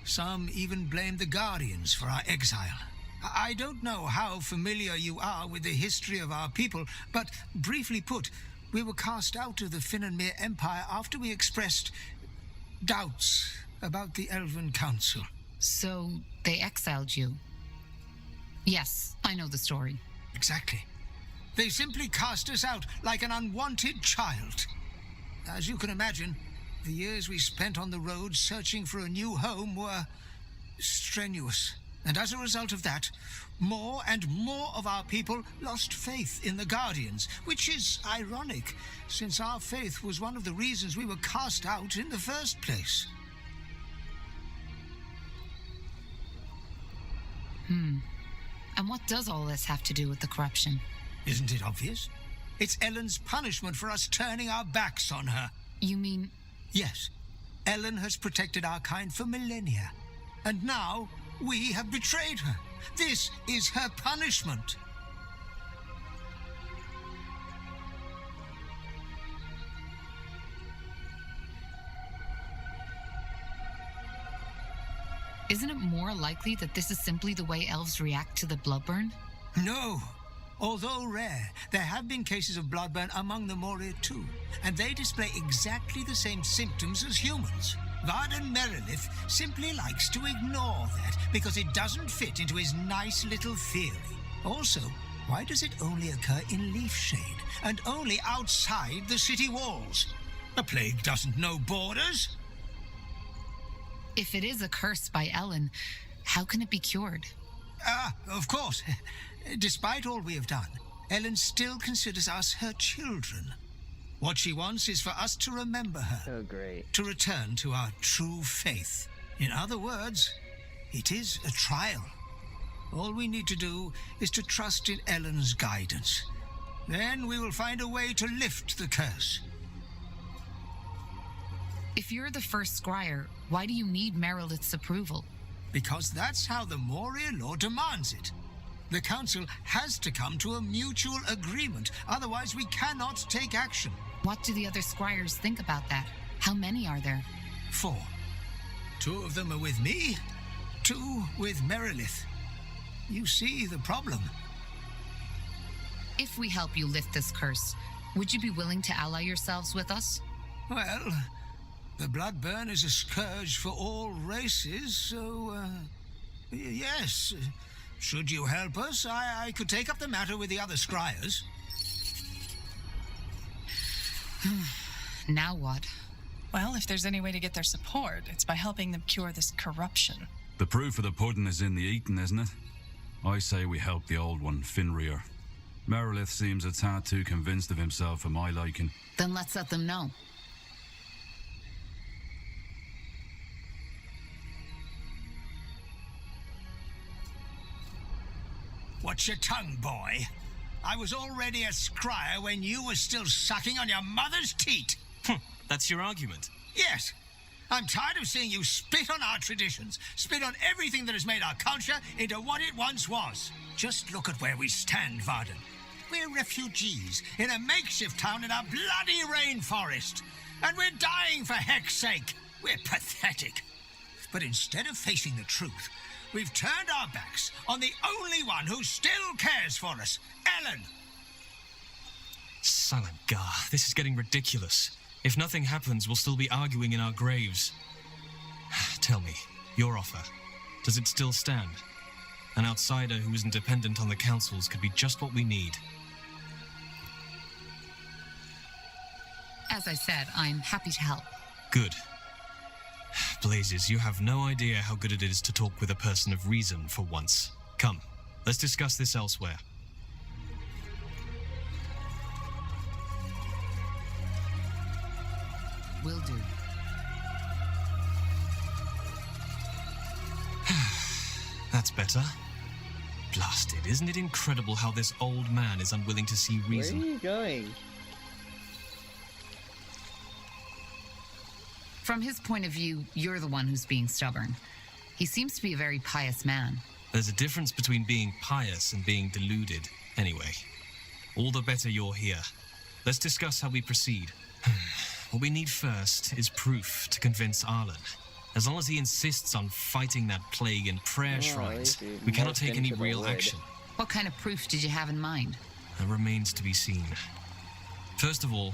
O: Some even blame the Guardians for our exile. I don't know how familiar you are with the history of our people, but briefly put, we were cast out of the Finnenmere Empire after we expressed doubts about the Elven Council.
F: So they exiled you? Yes, I know the story.
O: Exactly. They simply cast us out like an unwanted child. As you can imagine, the years we spent on the road searching for a new home were strenuous. And as a result of that, more and more of our people lost faith in the Guardians, which is ironic, since our faith was one of the reasons we were cast out in the first place.
F: And what does all this have to do with the corruption?
O: Isn't it obvious? It's Ellen's punishment for us turning our backs on her.
F: You mean...
O: Yes. Ellen has protected our kind for millennia. And now, we have betrayed her. This is her punishment.
F: Isn't it more likely that this is simply the way elves react to the bloodburn?
O: No. Although rare, there have been cases of bloodburn among the Moria too, and they display exactly the same symptoms as humans. Varden Merilith simply likes to ignore that because it doesn't fit into his nice little theory. Also, why does it only occur in Leafshade and only outside the city walls? The plague doesn't know borders.
F: If it is a curse by Ellen, how can it be cured?
O: Of course. Despite all we have done, Ellen still considers us her children. What she wants is for us to remember her.
A: Oh, great.
O: To return to our true faith. In other words, it is a trial. All we need to do is to trust in Ellen's guidance. Then we will find a way to lift the curse.
F: If you're the first scryer, why do you need Merilith's approval?
O: Because that's how the Moria law demands it. The Council has to come to a mutual agreement, otherwise we cannot take action.
F: What do the other scryers think about that? How many are there?
O: 4. 2 of them are with me, 2 with Merilith. You see the problem.
F: If we help you lift this curse, would you be willing to ally yourselves with us?
O: Well, the bloodburn is a scourge for all races, so, yes. Should you help us, I could take up the matter with the other scryers.
F: Now what?
C: Well, if there's any way to get their support, it's by helping them cure this corruption.
N: The proof of the pudding is in the eating, isn't it? I say we help the old one, Finrir. Merilith seems a tad too convinced of himself for my liking.
F: Then let's let them know.
O: Watch your tongue, boy. I was already a scryer when you were still sucking on your mother's teat.
I: That's your argument?
O: Yes. I'm tired of seeing you spit on our traditions, spit on everything that has made our culture into what it once was. Just look at where we stand, Varden. We're refugees in a makeshift town in a bloody rainforest. And we're dying for heck's sake. We're pathetic. But instead of facing the truth, we've turned our backs on the only one who still cares for us, Ellen.
I: Salangar, this is getting ridiculous. If nothing happens, we'll still be arguing in our graves. Tell me, your offer, does it still stand? An outsider who isn't dependent on the councils could be just what we need.
F: As I said, I'm happy to help.
I: Good. Blazes, you have no idea how good it is to talk with a person of reason for once. Come, let's discuss this elsewhere.
F: Will do.
I: That's better. Blasted, isn't it incredible how this old man is unwilling to see reason?
A: Where are you going?
F: From his point of view, you're the one who's being stubborn. He seems to be a very pious man.
I: There's a difference between being pious and being deluded. Anyway, all the better you're here. Let's discuss how we proceed. What we need first is proof to convince Arlen. As long as he insists on fighting that plague in prayer shrines, we cannot take any real action.
F: What kind of proof did you have in mind?
I: That remains to be seen. First of all,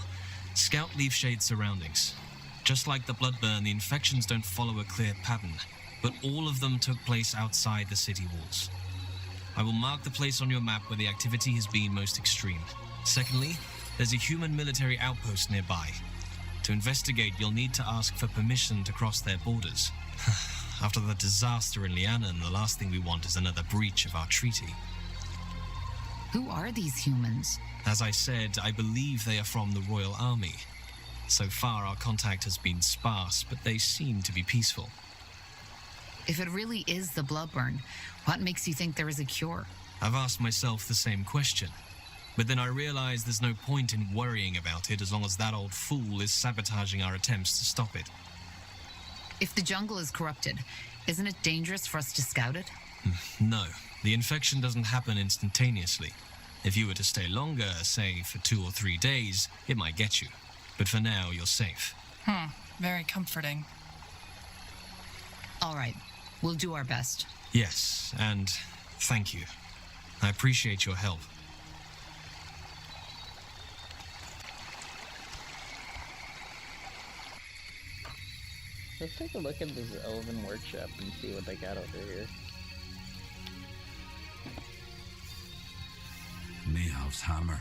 I: scout Leafshade's surroundings. Just like the Bloodburn, the infections don't follow a clear pattern, but all of them took place outside the city walls. I will mark the place on your map where the activity has been most extreme. Secondly, there's a human military outpost nearby. To investigate, you'll need to ask for permission to cross their borders. After the disaster in Lianan, the last thing we want is another breach of our treaty.
F: Who are these humans?
I: As I said, I believe they are from the Royal Army. So far, our contact has been sparse, but they seem to be peaceful.
F: If it really is the Bloodburn, what makes you think there is a cure?
I: I've asked myself the same question. But then I realize there's no point in worrying about it as long as that old fool is sabotaging our attempts to stop it.
F: If the jungle is corrupted, isn't it dangerous for us to scout it?
I: No, the infection doesn't happen instantaneously. If you were to stay longer, say for 2 or 3 days, it might get you. But for now, you're safe.
C: Very comforting.
F: All right, we'll do our best.
I: Yes, and thank you. I appreciate your help.
A: Let's take a look at this elven workshop and see what they got over here.
N: Nehov's hammer.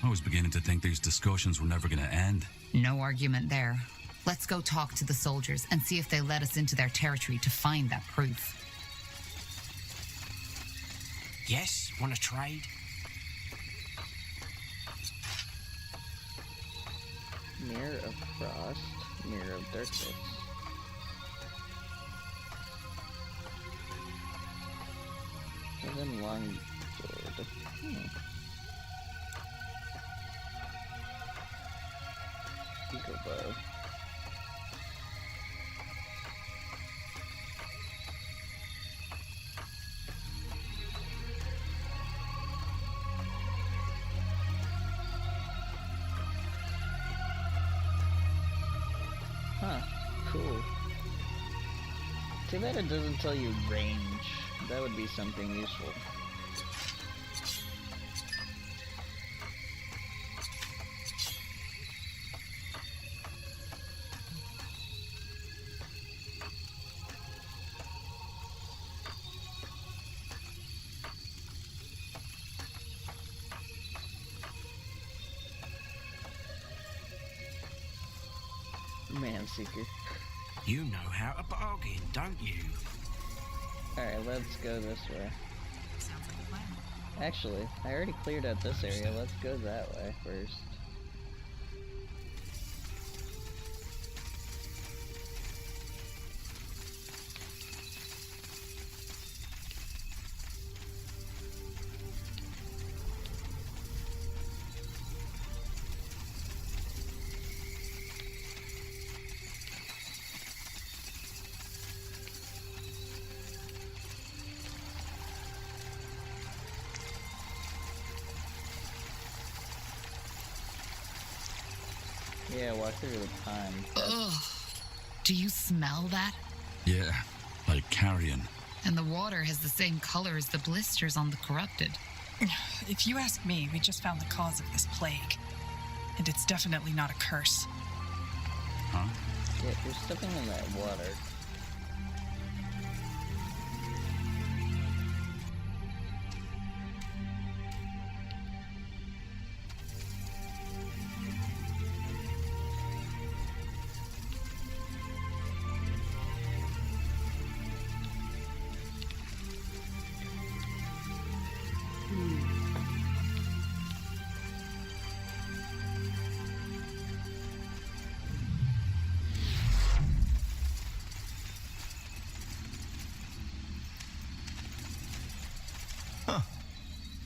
N: I was beginning to think these discussions were never going to end.
F: No argument there. Let's go talk to the soldiers and see if they let us into their territory to find that proof.
Q: Yes, want to trade?
A: Mirror of Frost, Mirror of Darkness. And then long sword. Eagle bow. Huh, cool. Too bad it doesn't tell you range. That would be something useful. Manseeker.
Q: You know how to bargain, don't you?
A: Alright, let's go this way.
C: Sounds like a plan.
A: Actually, I already cleared out this area. Let's go that way first. Yeah, walk through the pond.
F: Ugh. Do you smell that?
N: Yeah, like carrion.
F: And the water has the same color as the blisters on the corrupted.
C: If you ask me, we just found the cause of this plague. And it's definitely not a curse.
N: Huh?
A: Yeah, you're stepping in that water.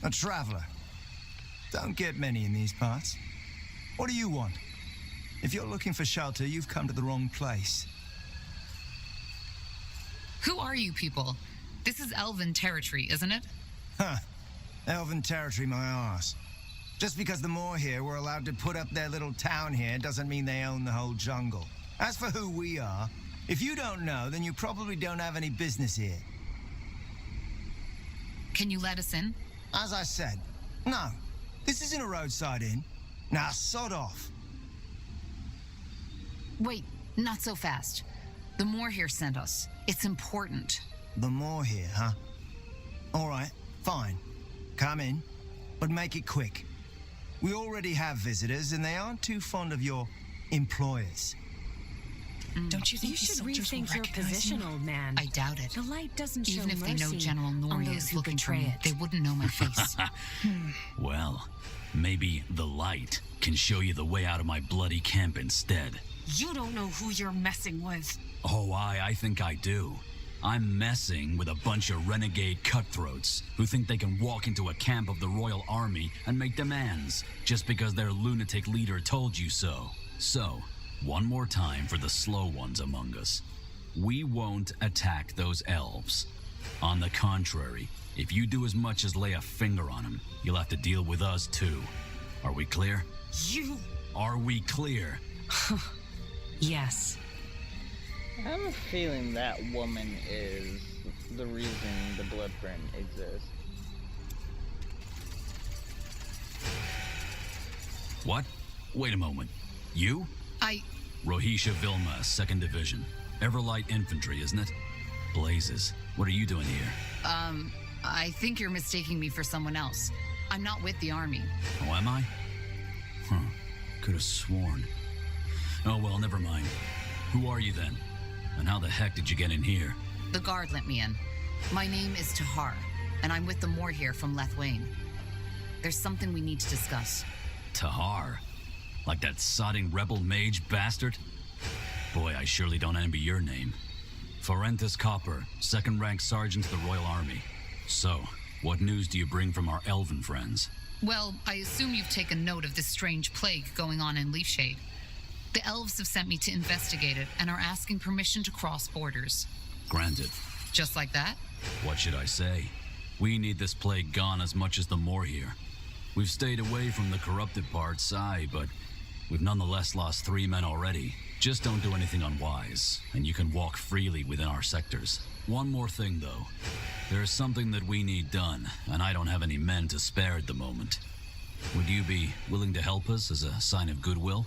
L: A traveler. Don't get many in these parts. What do you want? If you're looking for shelter, you've come to the wrong place.
F: Who are you people? This is Elven territory, isn't it?
L: Huh. Elven territory, my arse. Just because the Moor here were allowed to put up their little town here doesn't mean they own the whole jungle. As for who we are, if you don't know, then you probably don't have any business here.
F: Can you let us in?
L: As I said, no. This isn't a roadside inn. Now sod off.
F: Wait, not so fast. The Moor here sent us. It's important.
L: The Moor here, huh? All right, fine. Come in, but make it quick. We already have visitors, and they aren't too fond of your employers.
C: Don't you think
K: You
C: these
K: should
C: soldiers will
K: rethink your
C: recognize
K: position,
C: me?
K: old man.
F: I doubt it.
K: The light doesn't show
F: Even if they know
K: mercy
F: General
K: on
F: Noria
K: those
F: is
K: who
F: looking for
K: betray
F: me,
K: it.
F: they wouldn't know my face.
N: Well, maybe the light can show you the way out of my bloody camp instead.
K: You don't know who you're messing with.
N: Oh, I think I do. I'm messing with a bunch of renegade cutthroats who think they can walk into a camp of the Royal Army and make demands just because their lunatic leader told you so. So, one more time for the slow ones among us. We won't attack those elves. On the contrary, if you do as much as lay a finger on them, you'll have to deal with us too. Are we clear?
K: You...
N: Are we clear?
K: Yes.
A: I have a feeling that woman is the reason the Bloodburn exists.
N: What? Wait a moment. You? Rohisha Vilma, 2nd Division. Everlight Infantry, isn't it? Blazes. What are you doing here?
F: I think you're mistaking me for someone else. I'm not with the army.
N: Oh, am I? Huh. Could have sworn. Oh, well, never mind. Who are you then? And how the heck did you get in here?
F: The guard let me in. My name is Tahar, and I'm with the Moor here from Lethwain. There's something we need to discuss.
N: Tahar? Like that sodding rebel mage bastard? Boy, I surely don't envy your name. Forentus Copper, 2nd rank sergeant to the Royal Army. So, what news do you bring from our elven friends?
F: Well, I assume you've taken note of this strange plague going on in Leafshade. The elves have sent me to investigate it and are asking permission to cross borders.
N: Granted.
F: Just like that?
N: What should I say? We need this plague gone as much as the Moor here. We've stayed away from the corrupted parts, aye, but we've nonetheless lost 3 men already. Just don't do anything unwise, and you can walk freely within our sectors. One more thing, though. There is something that we need done, and I don't have any men to spare at the moment. Would you be willing to help us as a sign of goodwill?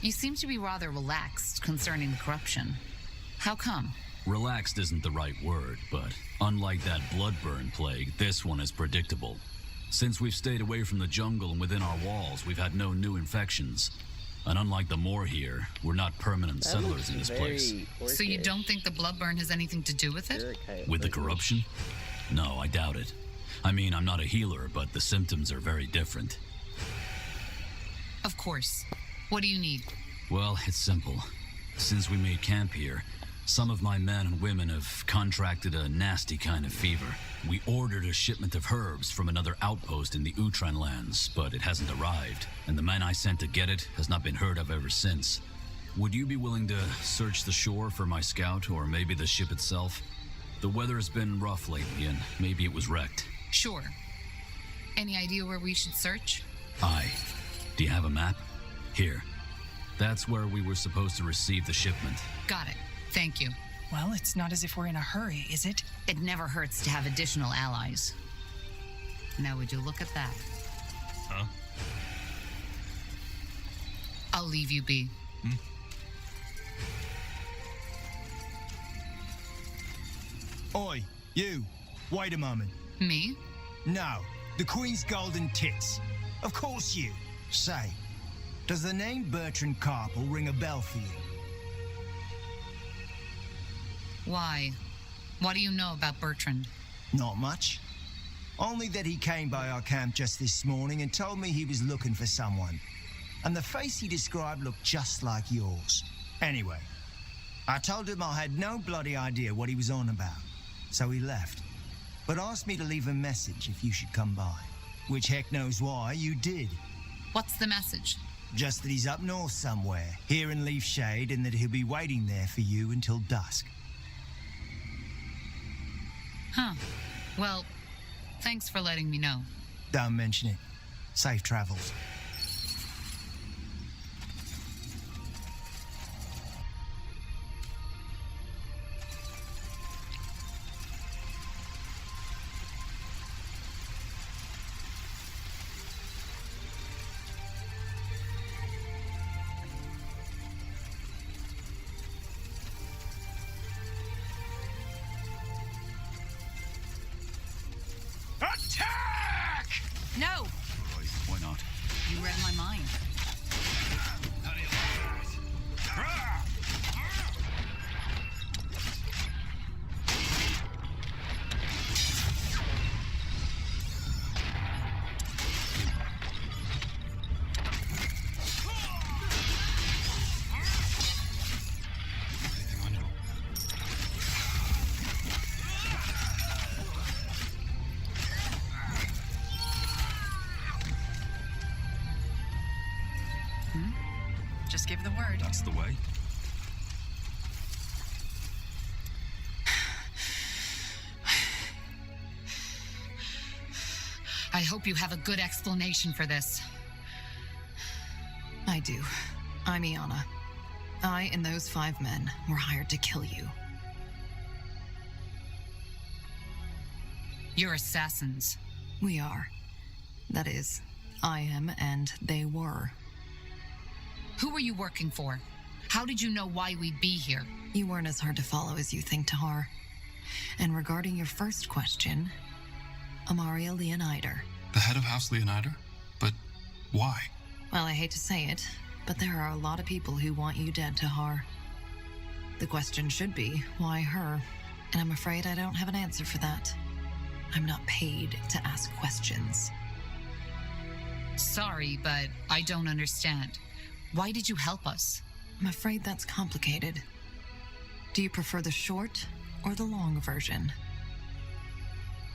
F: You seem to be rather relaxed concerning the corruption. How come?
N: Relaxed isn't the right word, but unlike that Bloodburn plague, this one is predictable. Since we've stayed away from the jungle and within our walls, we've had no new infections. And unlike the Moor here, we're not permanent settlers in this place.
F: So you don't think the Bloodburn has anything to do with it?
N: With the corruption? No, I doubt it. I mean, I'm not a healer, but the symptoms are very different.
F: Of course. What do you need?
N: Well, it's simple. Since we made camp here, some of my men and women have contracted a nasty kind of fever. We ordered a shipment of herbs from another outpost in the Utran lands, but it hasn't arrived, and the man I sent to get it has not been heard of ever since. Would you be willing to search the shore for my scout, or maybe the ship itself? The weather has been rough lately, and maybe it was wrecked.
F: Sure. Any idea where we should search?
N: Aye. Do you have a map? Here. That's where we were supposed to receive the shipment.
F: Got it. Thank you.
C: Well, it's not as if we're in a hurry, is it?
F: It never hurts to have additional allies. Now, would you look at that?
J: Huh?
F: I'll leave you be.
L: Oi, you. Wait a moment.
F: Me?
L: No, the Queen's golden tits. Of course you. Say, does the name Bertrand Carpel ring a bell for you?
F: Why? What do you know about Bertrand?
L: Not much. Only that he came by our camp just this morning and told me he was looking for someone. And the face he described looked just like yours. Anyway, I told him I had no bloody idea what he was on about. So he left. But asked me to leave a message if you should come by. Which heck knows why you did.
F: What's the message?
L: Just that he's up north somewhere, here in Leaf Shade, and that he'll be waiting there for you until dusk.
F: Huh. Well, thanks for letting me know.
L: Don't mention it. Safe travels.
J: Attack!
F: No!
N: Why not?
F: You read my mind.
J: How do you like that?
C: Just give the word.
N: That's the way.
F: I hope you have a good explanation for this.
R: I do. I'm Iana. I and those 5 men were hired to kill you.
F: You're assassins.
R: We are. That is, I am and they were.
F: Who were you working for? How did you know why we'd be here?
R: You weren't as hard to follow as you think, Tahar. And regarding your first question, Amaria Leonider.
M: The head of House Leonider? But why?
R: Well, I hate to say it, but there are a lot of people who want you dead, Tahar. The question should be, why her? And I'm afraid I don't have an answer for that. I'm not paid to ask questions.
F: Sorry, but I don't understand. Why did you help us?
R: I'm afraid that's complicated. Do you prefer the short or the long version?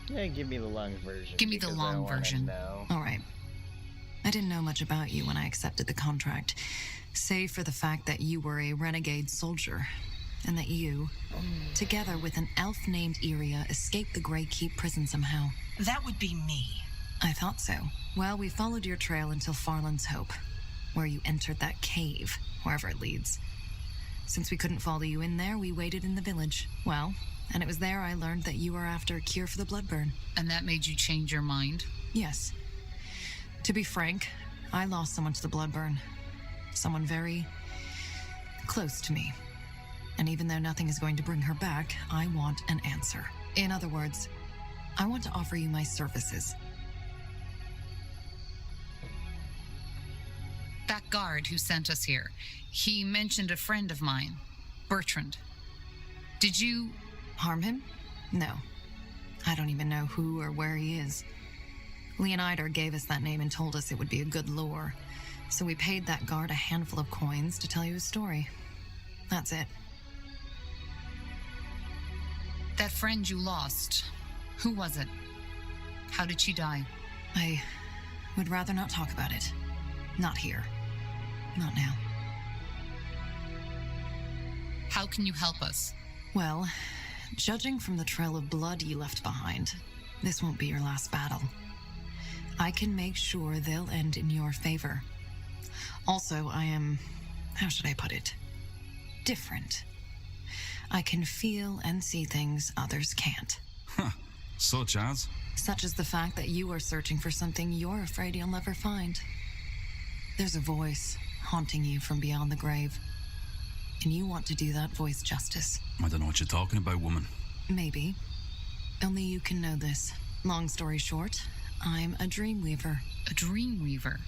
A: Yeah, give me the long version.
F: Give me the
A: because I
F: long
A: wanna
F: version.
A: know.
R: All right. I didn't know much about you when I accepted the contract, save for the fact that you were a renegade soldier, and that you, together with an elf named Iria, escaped the Grey Keep prison somehow.
C: That would be me.
R: I thought so. Well, we followed your trail until Farland's Hope, where you entered that cave, wherever it leads. Since we couldn't follow you in there, we waited in the village. Well, and it was there I learned that you were after a cure for the Bloodburn.
F: And that made you change your mind?
R: Yes. To be frank, I lost someone to the Bloodburn. Someone very close to me. And even though nothing is going to bring her back, I want an answer. In other words, I want to offer you my services.
F: That guard who sent us here, he mentioned a friend of mine, Bertrand. Did you
R: harm him? No. I don't even know who or where he is. Leonider gave us that name and told us it would be a good lure. So we paid that guard a handful of coins to tell you his story. That's it.
F: That friend you lost, who was it? How did she die?
R: I would rather not talk about it. Not here. Not now.
F: How can you help us?
R: Well, judging from the trail of blood you left behind, this won't be your last battle. I can make sure they'll end in your favor. Also, I am, how should I put it? Different. I can feel and see things others can't.
N: Huh. Such as?
R: Such as the fact that you are searching for something you're afraid you'll never find. There's a voice haunting you from beyond the grave. And you want to do that voice justice.
N: I don't know what you're talking about, woman.
R: Maybe. Only you can know this. Long story short, I'm a dreamweaver.
F: A dreamweaver?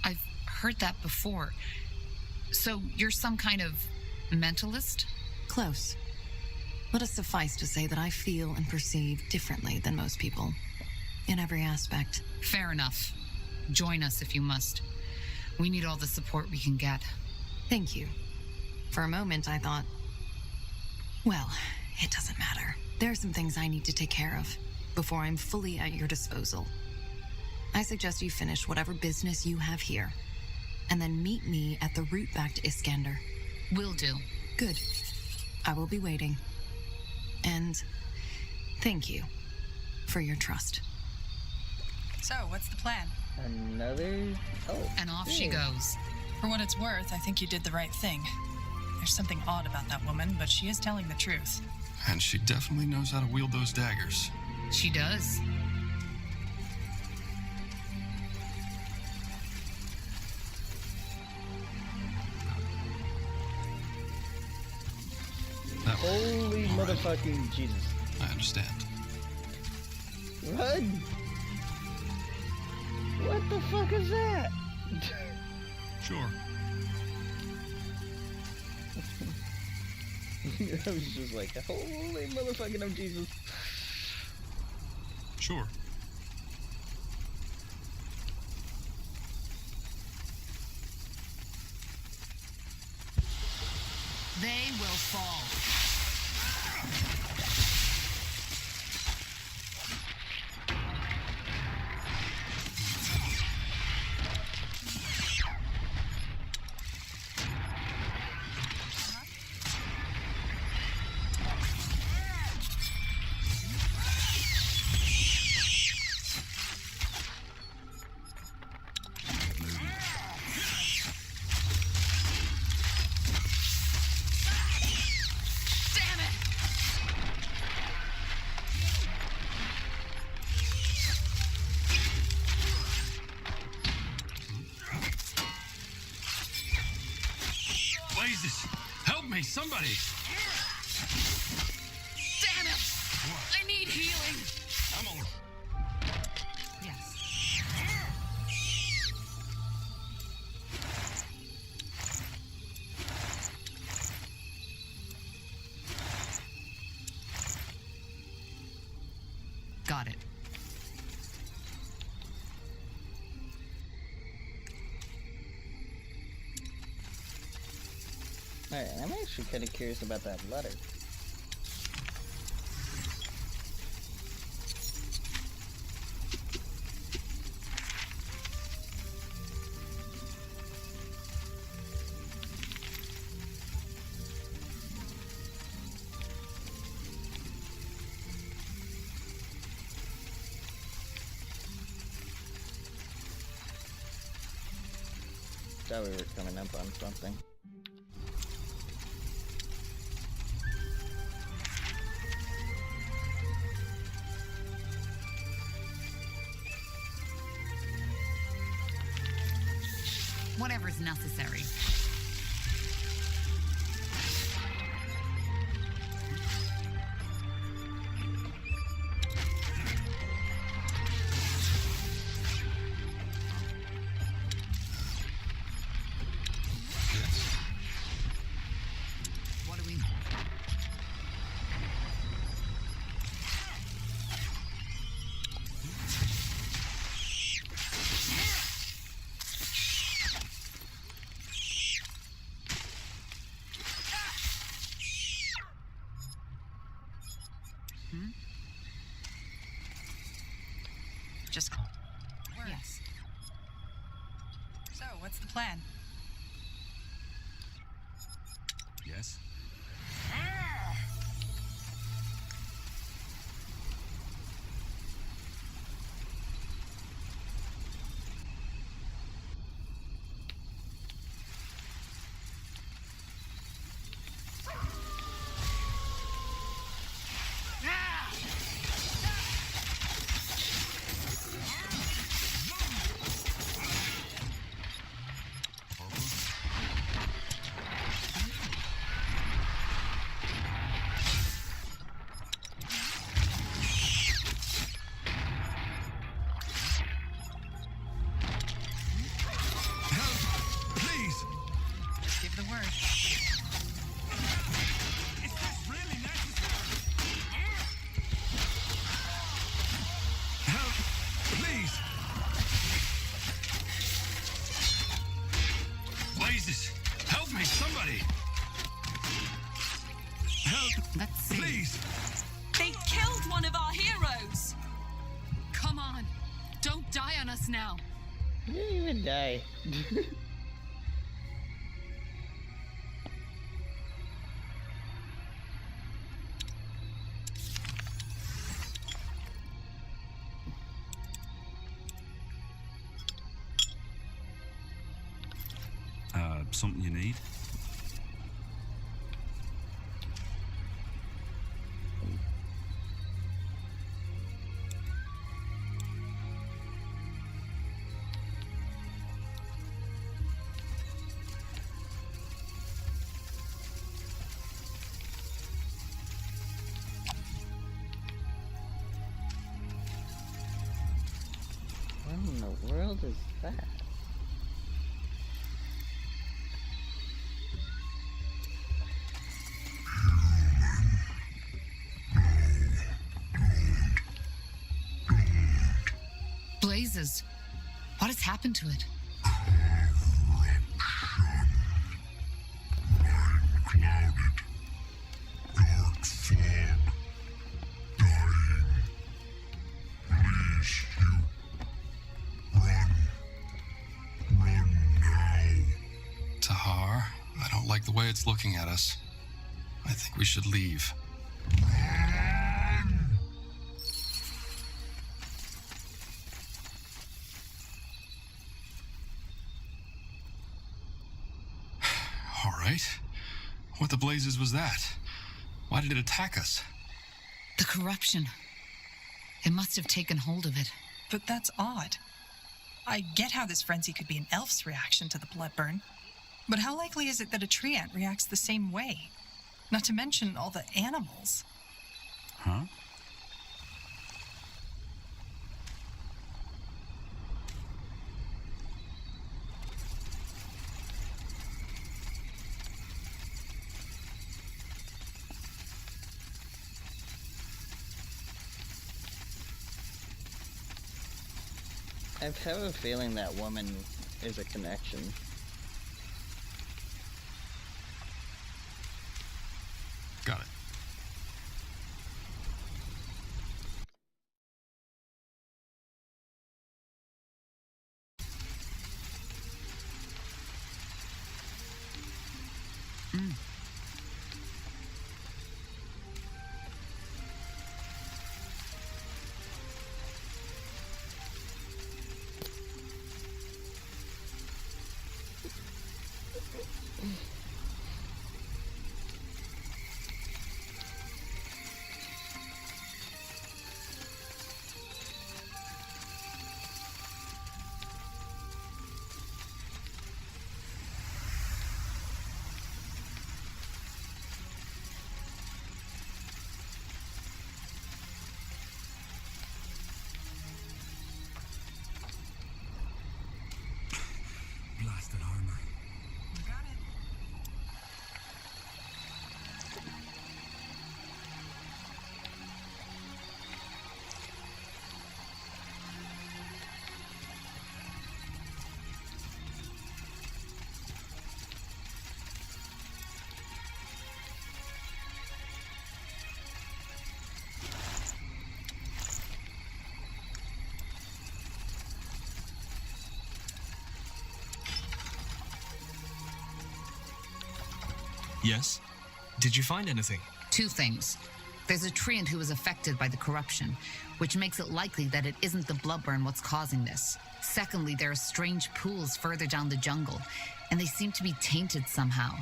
F: I've heard that before. So you're some kind of mentalist?
R: Close. Let us suffice to say that I feel and perceive differently than most people. In every aspect.
F: Fair enough. Join us if you must. We need all the support we can get.
R: Thank you. For a moment, I thought, well, it doesn't matter. There are some things I need to take care of before I'm fully at your disposal. I suggest you finish whatever business you have here, and then meet me at the route back to Iskander.
F: Will do.
R: Good. I will be waiting. And thank you for your trust.
C: So, what's the plan?
A: Another... Oh.
F: And off she goes.
C: For what it's worth, I think you did the right thing. There's something odd about that woman, but she is telling the truth.
M: And she definitely knows how to wield those daggers.
F: She does.
A: Holy motherfucking Jesus.
M: I understand.
A: Run! What the fuck is that?
M: Sure.
A: I was just like, holy motherfucking of Jesus.
M: Sure.
F: They will fall.
M: Help me, somebody!
F: Damn it! I need healing!
M: I'm on.
F: Yes. Got it.
A: Alright, I'm actually kind of curious about that letter. Thought we were coming up on something.
F: Whatever's necessary.
C: Just
R: Yes.
C: So, what's the plan?
N: Yes?
L: Please!
C: Just give the word.
L: Is this really necessary? Help! Please!
M: Blazes! Help me, somebody!
L: Help!
F: Let's see.
L: Please!
R: They killed one of our heroes!
F: Come on. Don't die on us now.
A: You didn't even die.
N: Something you need?
A: What in the world is that?
F: Blazes. What has happened to it?
S: Dark fog. Dying. Please, you. Run. Run now.
M: Tahar, I don't like the way it's looking at us. I think we should leave. All right. What the blazes was that? Why did it attack us?
F: The corruption. It must have taken hold of it.
C: But that's odd. I get how this frenzy could be an elf's reaction to the bloodburn, but how likely is it that a tree ant reacts the same way? Not to mention all the animals.
N: Huh?
A: I have a feeling that woman is a connection.
M: Got it.
I: Yes? Did you find anything?
F: 2 things. There's a treant who was affected by the corruption, which makes it likely that it isn't the bloodburn what's causing this. Secondly, there are strange pools further down the jungle, and they seem to be tainted somehow.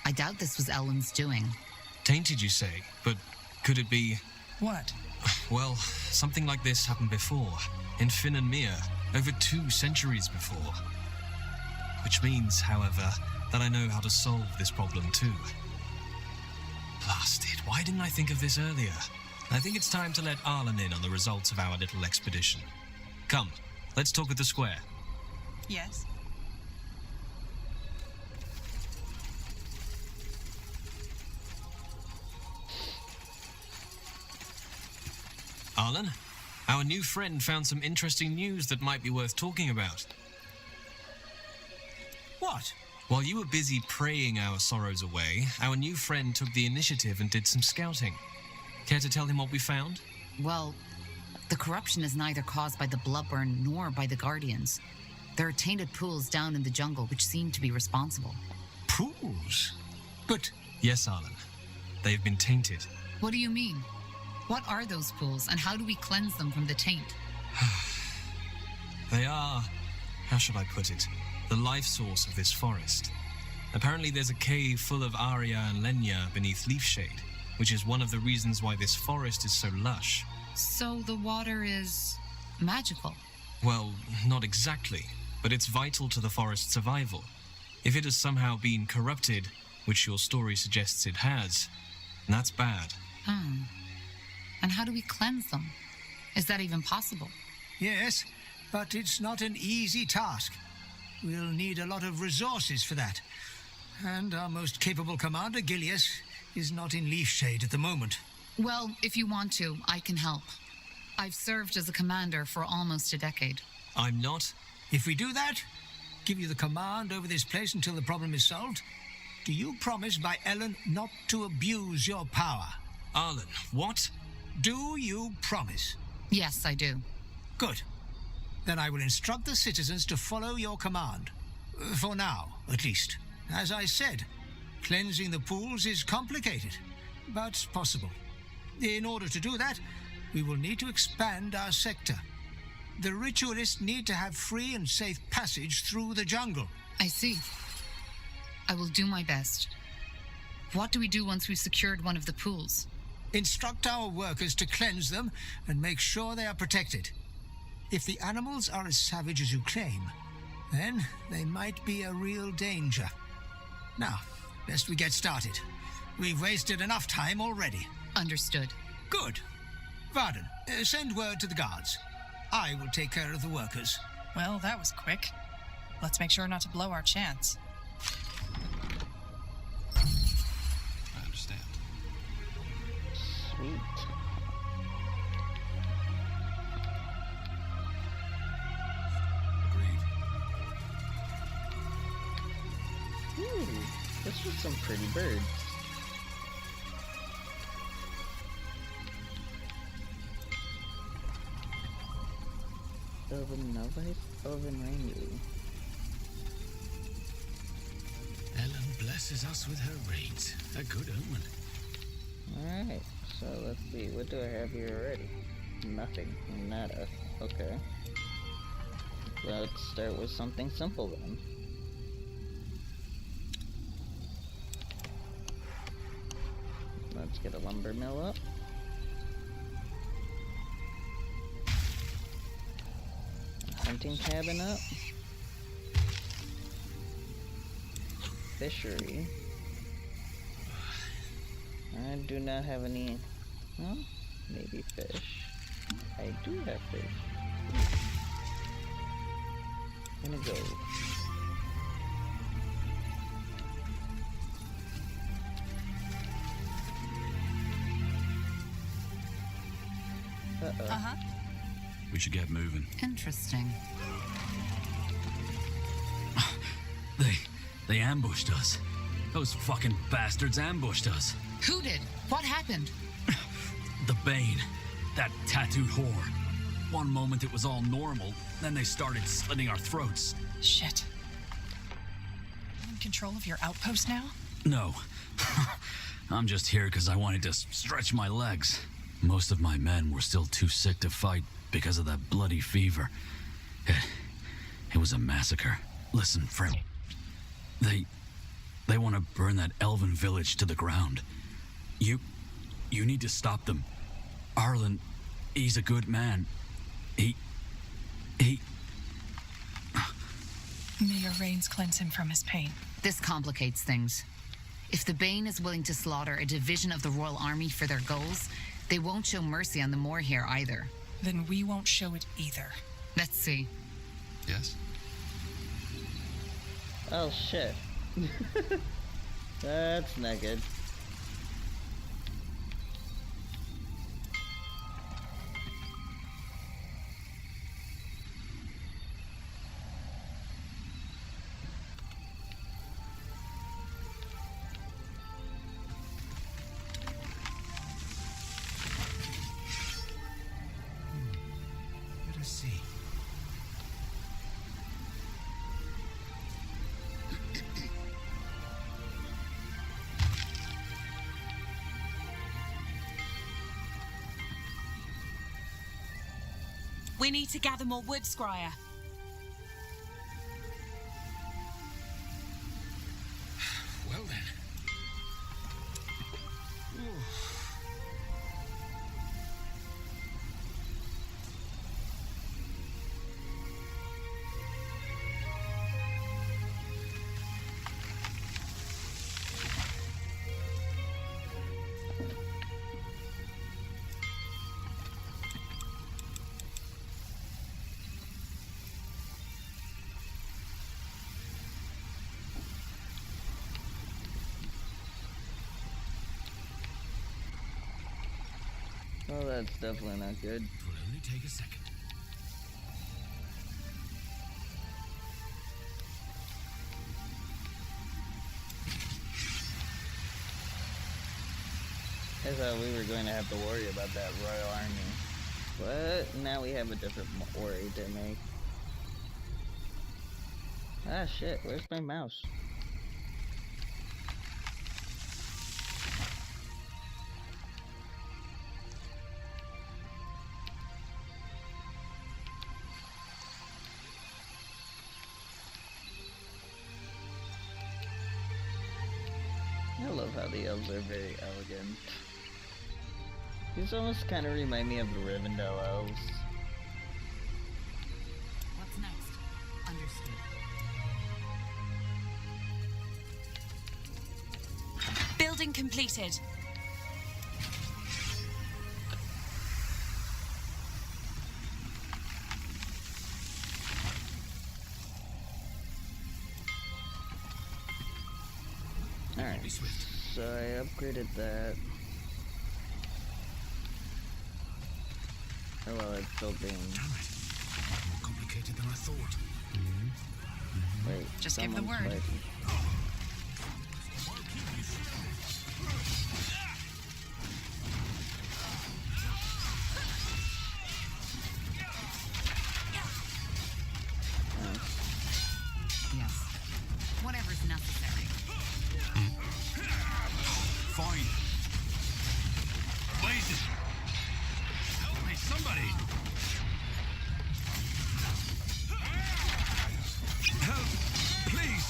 F: I doubt this was Ellen's doing.
I: Tainted, you say? But could it be...
C: What?
I: Well, something like this happened before, in Finn and Mir, over 2 centuries before. Which means, however, that I know how to solve this problem too. Blast it, why didn't I think of this earlier? I think it's time to let Arlen in on the results of our little expedition. Come, let's talk at the square.
C: Yes?
I: Arlen, our new friend found some interesting news that might be worth talking about.
O: What?
I: While you were busy praying our sorrows away, our new friend took the initiative and did some scouting. Care to tell him what we found?
F: Well, the corruption is neither caused by the bloodburn nor by the Guardians. There are tainted pools down in the jungle which seem to be responsible.
O: Pools? But...
I: Yes, Arlen. They've been tainted.
F: What do you mean? What are those pools, and how do we cleanse them from the taint?
I: They are... how should I put it? The life source of this forest. Apparently there's a cave full of Aria and Lenya beneath Leafshade, which is one of the reasons why this forest is so lush.
F: So the water is... magical?
I: Well, not exactly, but it's vital to the forest's survival. If it has somehow been corrupted, which your story suggests it has, that's bad.
F: And how do we cleanse them? Is that even possible?
O: Yes, but it's not an easy task. We'll need a lot of resources for that. And our most capable commander, Gilius, is not in Leafshade at the moment.
F: Well, if you want to, I can help. I've served as a commander for almost a decade.
I: I'm not?
O: If we do that, give you the command over this place until the problem is solved, do you promise by Ellen not to abuse your power?
I: Arlen, what?
O: Do you promise?
F: Yes, I do.
O: Good. Then I will instruct the citizens to follow your command. For now, at least. As I said, cleansing the pools is complicated, but possible. In order to do that, we will need to expand our sector. The ritualists need to have free and safe passage through the jungle.
F: I see. I will do my best. What do we do once we've secured one of the pools?
O: Instruct our workers to cleanse them and make sure they are protected. If the animals are as savage as you claim, then they might be a real danger. Now, best we get started. We've wasted enough time already.
F: Understood.
O: Good. Varden, send word to the guards. I will take care of the workers.
C: Well, that was quick. Let's make sure not to blow our chance.
M: I understand.
A: Sweet. Ooh, this was some pretty birds. Elven Novice, Elven Rainbow.
Q: Ellen blesses us with her raids. A good omen.
A: Alright, so let's see, what do I have here already? Nothing. Nada. Okay. Let's start with something simple then. Let's get a lumber mill up. A hunting cabin up. Fishery. I do not have any, well, maybe fish. I do have fish. I'm gonna go.
C: Uh-huh.
N: We should get moving.
F: Interesting.
N: They ambushed us. Those fucking bastards ambushed us.
F: Who did? What happened?
N: The Bane. That tattooed whore. One moment it was all normal, then they started slitting our throats.
C: Shit. You in control of your outpost now?
N: No. I'm just here because I wanted to stretch my legs. Most of my men were still too sick to fight because of that bloody fever. It was a massacre. Listen, friend. They want to burn that elven village to the ground. You need to stop them. Arlen, he's a good man. He...
C: May your rains cleanse him from his pain.
F: This complicates things. If the Bane is willing to slaughter a division of the Royal Army for their goals, they won't show mercy on the Moor here either.
C: Then we won't show it either.
F: Let's see.
M: Yes?
A: Oh shit. That's not good.
O: Let us see.
K: We need to gather more wood, Squire.
Q: Well then.
A: Well, that's definitely not good.
Q: It will only take a second.
A: I thought we were going to have to worry about that Royal Army. But now we have a different worry to make. Ah shit, where's my mouse? I love how the elves are very elegant. These almost kind of remind me of the Rivendell elves.
F: What's next? Understood.
K: Building completed.
A: Alright, so I upgraded that. Oh well, it's still being...
Q: More complicated than I thought.
A: Wait,
C: Just give the
A: someone's
C: word.
A: fighting.
F: Yes. Whatever's necessary.
E: Fine. Blazes! Help me, somebody! Help! Please!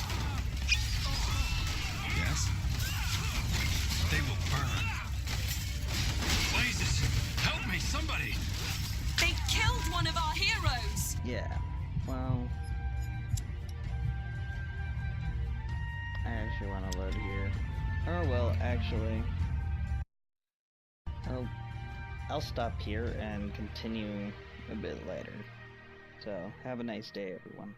E: Yes? They will burn. Blazes! Help me, somebody!
K: They killed one of our heroes!
A: Yeah, well... I actually want to load here. Or well, actually... I'll stop here and continue a bit later. So, have a nice day, everyone.